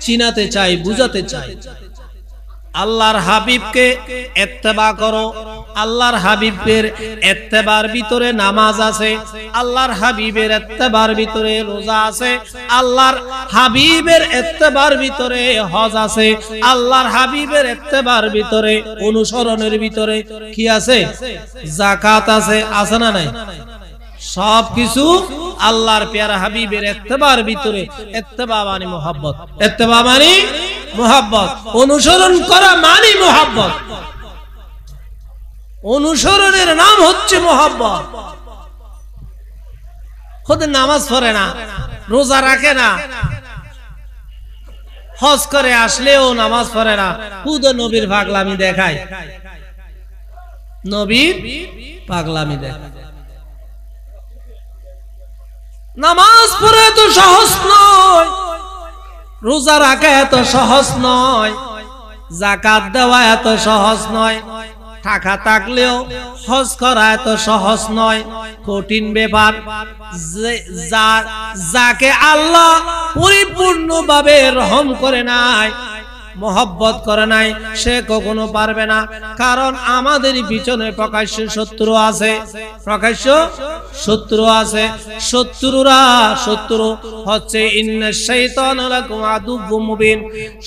চিনাতে চাই, বুঝাতে চাই। আল্লাহর হাবিবকে ইত্তেবা করো। আল্লাহর হাবিবের ইত্তেবার ভিতরে নামাজ আছে, আল্লাহর হাবিবের ইত্তেবার ভিতরে রোজা আছে, আল্লাহর হাবিবের ইত্তেবার ভিতরে হজ আছে, আল্লাহর হাবিবের ইত্তেবার ভিতরে অনুসরণের ভিতরে কি আছে? যাকাত আছে। আছে না নাই? সবকিছু আল্লাহর পেয়ারা হাবিবের ইত্তেবার ভিতরে। ইত্তেবা মানে মুহাব্বত, ইত্তেবা মানে মুহাব্বত, অনুসরণ করা মানে মুহাব্বত। অনুসরণের নাম হচ্ছে মুহাব্বত। খোদে নামাজ পড়ে না, রোজা রাখে না, হজ করে আসলেও নামাজ পড়ে না, খুদ নবীর পাগলামি দেখায়, নবীর পাগলামি দেখায়। নামাজ পড়া এত সহজ নয়, রোজা রাখা এত সহজ নয়, যাকাত দেওয়া এত সহজ নয়, টাকা থাকলেও হজ করা এত সহজ নয়, কঠিন ব্যাপার। যাকে আল্লাহ পরিপূর্ণভাবে রহম করে নাই, মোহব্বত করে নাই, সে কখনো পারবে না। কারণ আমাদের পিছনে প্রকাশ্য শত্রু আছে, প্রকাশ্য শত্রু আছে। শত্রু হচ্ছে ইন্নাশ শাইতানু লাকুম আদুউম মুবিন।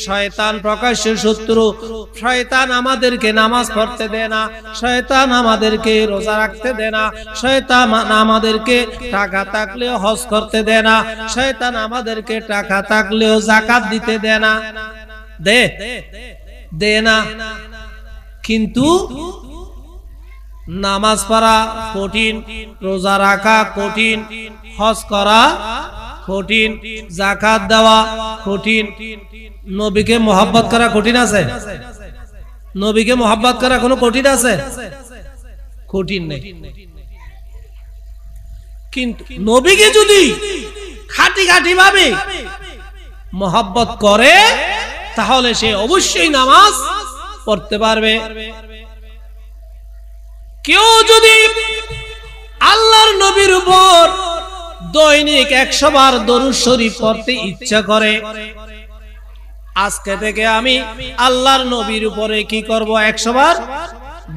শয়তান প্রকাশ্য শত্রু। শয়তান আমাদেরকে নামাজ পড়তে দেয় না, শয়তান আমাদেরকে রোজা রাখতে দেয় না, শয়তান আমাদেরকে টাকা থাকলেও হজ করতে দেয় না, শয়তান আমাদেরকে টাকা থাকলেও যাকাত দিতে দেয় না, দে না। কিন্তু নামাজ পড়া কঠিন, রোজা রাখা কঠিন, হজ করা কঠিন, যাকাত দেওয়া কঠিন। নবীকে মোহাব্বত করা কঠিন আছে? নবীকে মোহাব্বত করা কোনো কঠিন আছে? কঠিন নেই। কিন্তু নবীকে যদি খাঁটি খাঁটি ভাবে মোহাব্বত করে তাহলে সে অবশ্যই নামাজ পড়তে পারবে। কেউ যদি আল্লাহর নবীর উপর দৈনিক 100 বার দরুদ শরীফ পড়তে ইচ্ছা করে, আজকে থেকে আমি আল্লাহর নবীর উপরে কি করব? 100 বার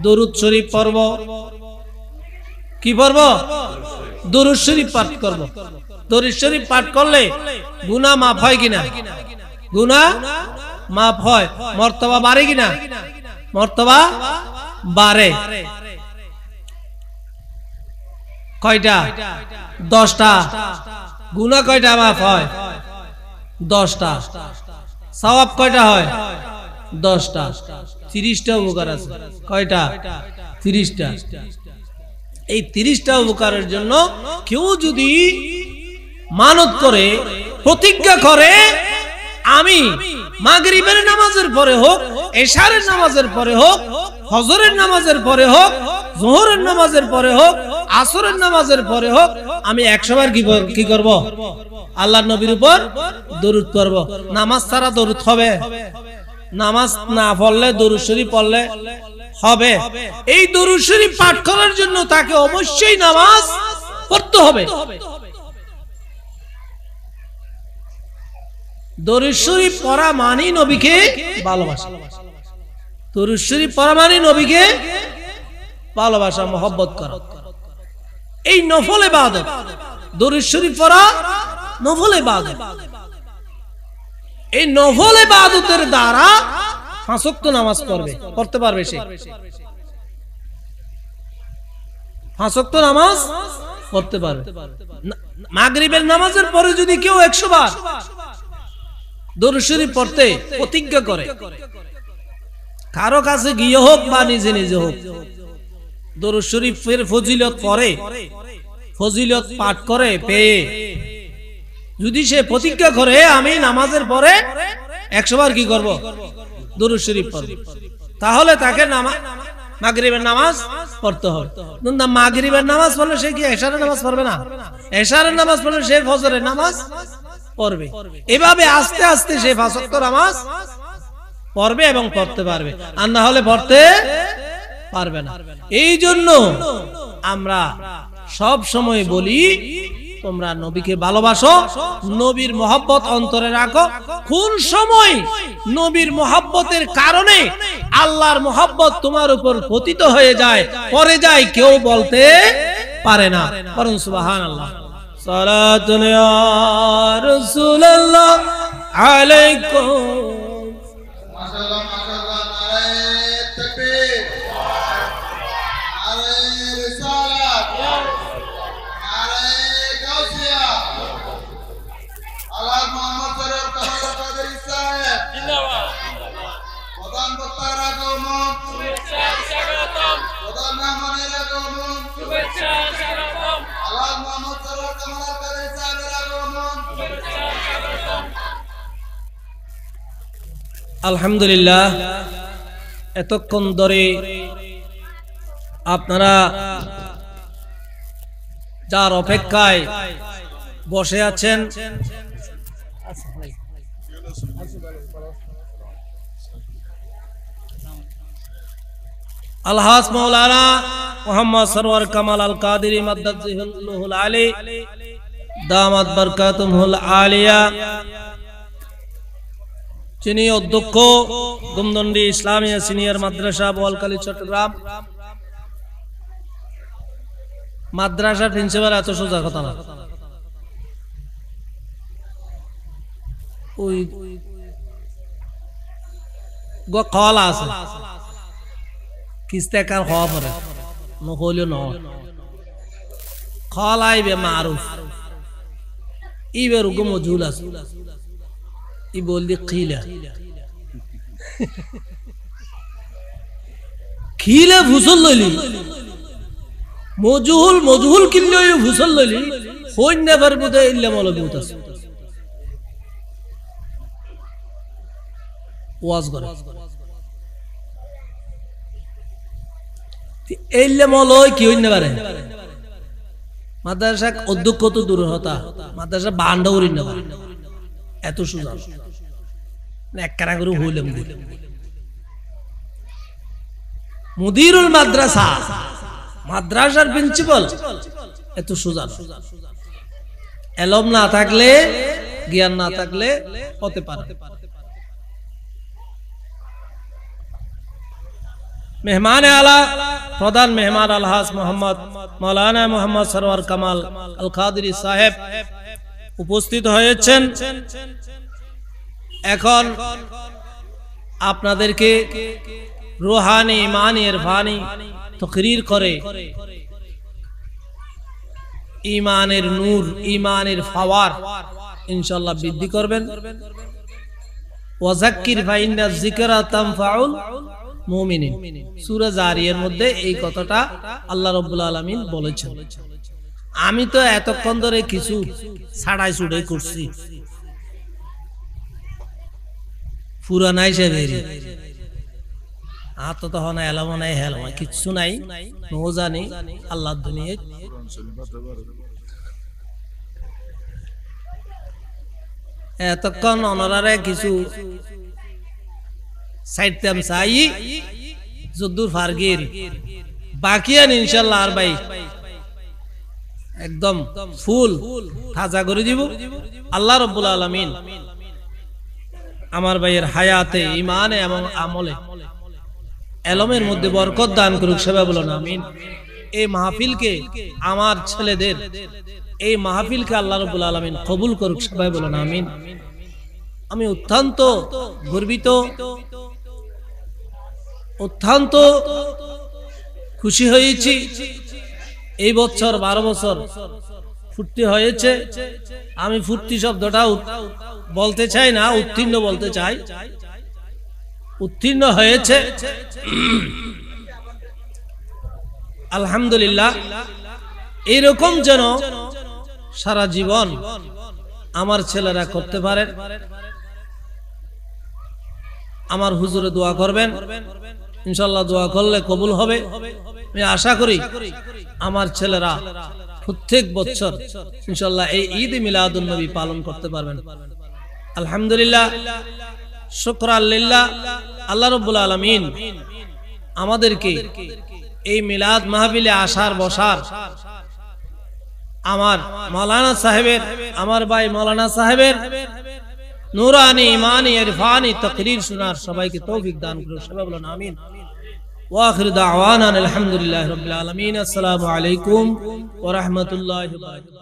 দরুদ শরীফ পড়ব। কি পড়ব? দরুদ শরীফ পাঠ করব। দরুদ শরীফ পাঠ করলে গুনাহ মাফ হয় কিনা? গুনাহ মাফ হয়। মর্তবা বাড়ে কিনা? মর্তবা বাড়ে। কয়টা? 10টা। গুনাহ কয়টা মাফ হয়? 10টা। সওয়াব কয়টা হয়? 10টা। 30টা উপকার আছে। কয়টা? 30টা। এই 30টা উপকারের জন্য কেউ যদি মানত করে, প্রতিজ্ঞা করে, আমি মাগরিবের নামাজের পরে হোক, এশারের নামাজের পরে হোক, ফজরের নামাজের পরে হোক, যোহরের নামাজের পরে হোক, আসরের নামাজের পরে হোক, আমি 100 বার কি করব? আল্লাহর নবীর উপর দরুদ পড়ব। নামাজ ছাড়া দরুদ হবে? নামাজ না পড়লে, দরুদ শরীফ পড়লে হবে। এই দরুদ শরীফ পাঠ করার জন্য তাকে অবশ্যই নামাজ পড়তে হবে। দরুদ শরীফ পড়া মানে নবীকে ভালোবাসা। দরুদ শরীফ পড়া মানে নবীকে ভালোবাসা, মহব্বত করা। এই নফল ইবাদত, দরুদ শরীফ পড়া নফল ইবাদত। এই নফল ইবাদতের দ্বারা 5 ওয়াক্ত নামাজ পড়তে পারবে সে। 5 ওয়াক্ত নামাজ পড়তে পারবে। মাগরিবের নামাজের পরে যদি কেউ 100 বার দরুদ শরীফ পড়তে প্রতিজ্ঞা করে, কারো কাছে গিয়ে হোক বা নিজে নিজে হোক, দরুদ শরীফের ফজিলত পড়ে, ফজিলত পাঠ করে পেয়ে যদি সে প্রতিজ্ঞা করে আমি নামাজের পরে 100 বার কি করব, দরুদ শরীফ পড়ব, তাহলে তাকে মাগরিবের নামাজ পড়তে হবে। কিন্তু মাগরিবের নামাজ পড়লে সে কি এশারের নামাজ পড়বে না? এশারের নামাজ পড়লে সে ফজরের নামাজ পড়বে। এভাবে আস্তে আস্তে সে 5 ওয়াক্ত নামাজ পড়বে এবং পড়তে পারবে, আর না হলে পড়তে পারবে না। এই জন্য আমরা সব সময় বলি তোমরা নবীকে ভালোবাসো, নবীর মহব্বত অন্তরে রাখো। কোন সময় নবীর মহব্বতের কারণে আল্লাহর মহব্বত তোমার উপর পতিত হয়ে যায়, পড়ে যায়, কেউ বলতে পারে না। পড়ুন সুবহানাল্লাহ। সালাতুন ইয়া রাসূলুল্লাহ আলাইকুম। মাশাআল্লাহ মাশাআল্লাহ, নারায়ে তাকবীর, নারায়ে রিসালাত, নারায়ে গাউসিয়া। আল্লাহ মুহাম্মদ সরওয়ার কামাল কাদেরী সাহেব জিন্দাবাদ। প্রধান বক্তার আগমন, শুভেচ্ছা স্বাগতম। প্রধান মেহমানের আগমন, শুভেচ্ছা স্বাগতম। আল্লাহ মুহাম্মদ সরওয়ার কামাল কাদেরী সাহেবের আগমন, শুভেচ্ছা স্বাগতম। আলহামদুলিল্লাহ, এতক্ষণ ধরে আপনারা যার অপেক্ষায় বসে আছেন, আলহাজ মাওলানা মুহাম্মদ সরওয়ার কামাল আল কাদেরী মাদ্দাজিহুল আলী দামাত বরকাতুহুল আলিয়া, যিনি অধ্যক্ষ গুমদন্ডি ইসলামিয়া সিনিয়র মাদ্রাসা বোয়ালখালী চট্টগ্রাম। মাদ্রাসা প্রিন্সিপাল এত সোজা কথা না, ওই কলা আছে কিস্তে কার খাওয়া পরে নহলেও ন খলাইবে মারুফ ইবের গো মজুল আছে ই বললি খিলা খিলে ভুসল লইলি মজুহুল মজুহুল কিনলে ভুসল লইলি হইন নেভার বুধে ইল্লা মৌলবী আছে ওয়াজ করে এলে মলয় কি হইন নেবারে মাদ্রাসা অধ্যক্ষ তো দূর হতা মাদ্রাসা বান্ডা উড়িন নেবার এত সুযোগ একখানা করে হইলাম মুদিরুল মাদ্রাসা মাদ্রাসার প্রিন্সিপাল এত সুযোগ এলম না থাকলে জ্ঞান না থাকলে হতে পারে। মেহমান আলা প্রধান মেহমান আলহাজ মোহাম্মদ মৌলানা মোহাম্মদ সরওয়ার কামাল আল কাদেরী সাহেব উপস্থিত হয়েছেন। এখন আপনাদেরকে রুহানি ইমানি ইরফানি তাকরীর করে ইমানের নূর ইমানের ফাওয়ার ইনশাআল্লাহ বৃদ্ধি করবেন। ওয়াজাক্কির ফাইন্না যিকরা তানফাউল মুমিনিন সূরা জারিয়ার মধ্যে এই কথাটা আল্লাহ রাব্বুল আলামিন বলেছেন। আমি তো এতক্ষণ ধরে কিছু ছাড়াই ছুড়াই করছি পুরানাই সে বেরি আত তো হনা এলাম নাই হেলাম কিছু নাই নো জানি আল্লাহর দুনিয়ায় এতক্ষণ অনরারে কিছু সাইডতাম চাই যদ্দুর ফারগির বাকিয়ান ইনশাআল্লাহ আর ভাই একদম ফুল তাজা করে দিব। আল্লাহ রাব্বুল আলামিন আমার ভাইয়ের হায়াতে, ঈমানে এবং আমলে, এলমের মধ্যে বরকত দান করুক, সবাই বলুন আমিন। এই মাহফিলকে, আমার ছেলেদের এই মাহফিলকে আল্লাহ রাব্বুল আলামিন কবুল করুক, সবাই বলুন আমিন। আমি অত্যন্ত গর্বিত, অত্যন্ত খুশি হয়েছি। এই বছর 12 বছর ফুর্তি হয়েছে। আমি ফুর্তি শব্দটা বলতে চাই না, উত্তীর্ণ বলতে চাই। উত্তীর্ণ হয়েছে আলহামদুলিল্লাহ। এইরকম যেন সারা জীবন আমার ছেলেরা করতে পারে। আমার হুজুরে দোয়া করবেন, ইনশাআল্লাহ দোয়া করলে কবুল হবে। আমি আশা করি আমার ছেলেরা প্রত্যেক বছর ইনশাআল্লাহ এই ঈদ মিলাদুন নবী পালন করতে পারবেন। আলহামদুলিল্লাহ, শুকরান লিল্লাহ। আল্লাহ রাব্বুল আলামিন আমাদেরকে এই মিলাদ মাহফিলে আসার বসার, আমার মাওলানা সাহেবের, আমার ভাই মাওলানা সাহেবের নূরানি ঈমানি ইরফানি তাকরীর শোনার সবাইকে তৌফিক দান করুন, সবাই বলুন আমিন। ওয়া আখিরু দাওয়ানা আলহামদুলিল্লাহি রাব্বিল আলামিন। আসসালামু আলাইকুম ওয়া রাহমাতুল্লাহি ওয়া বারাকাতুহু।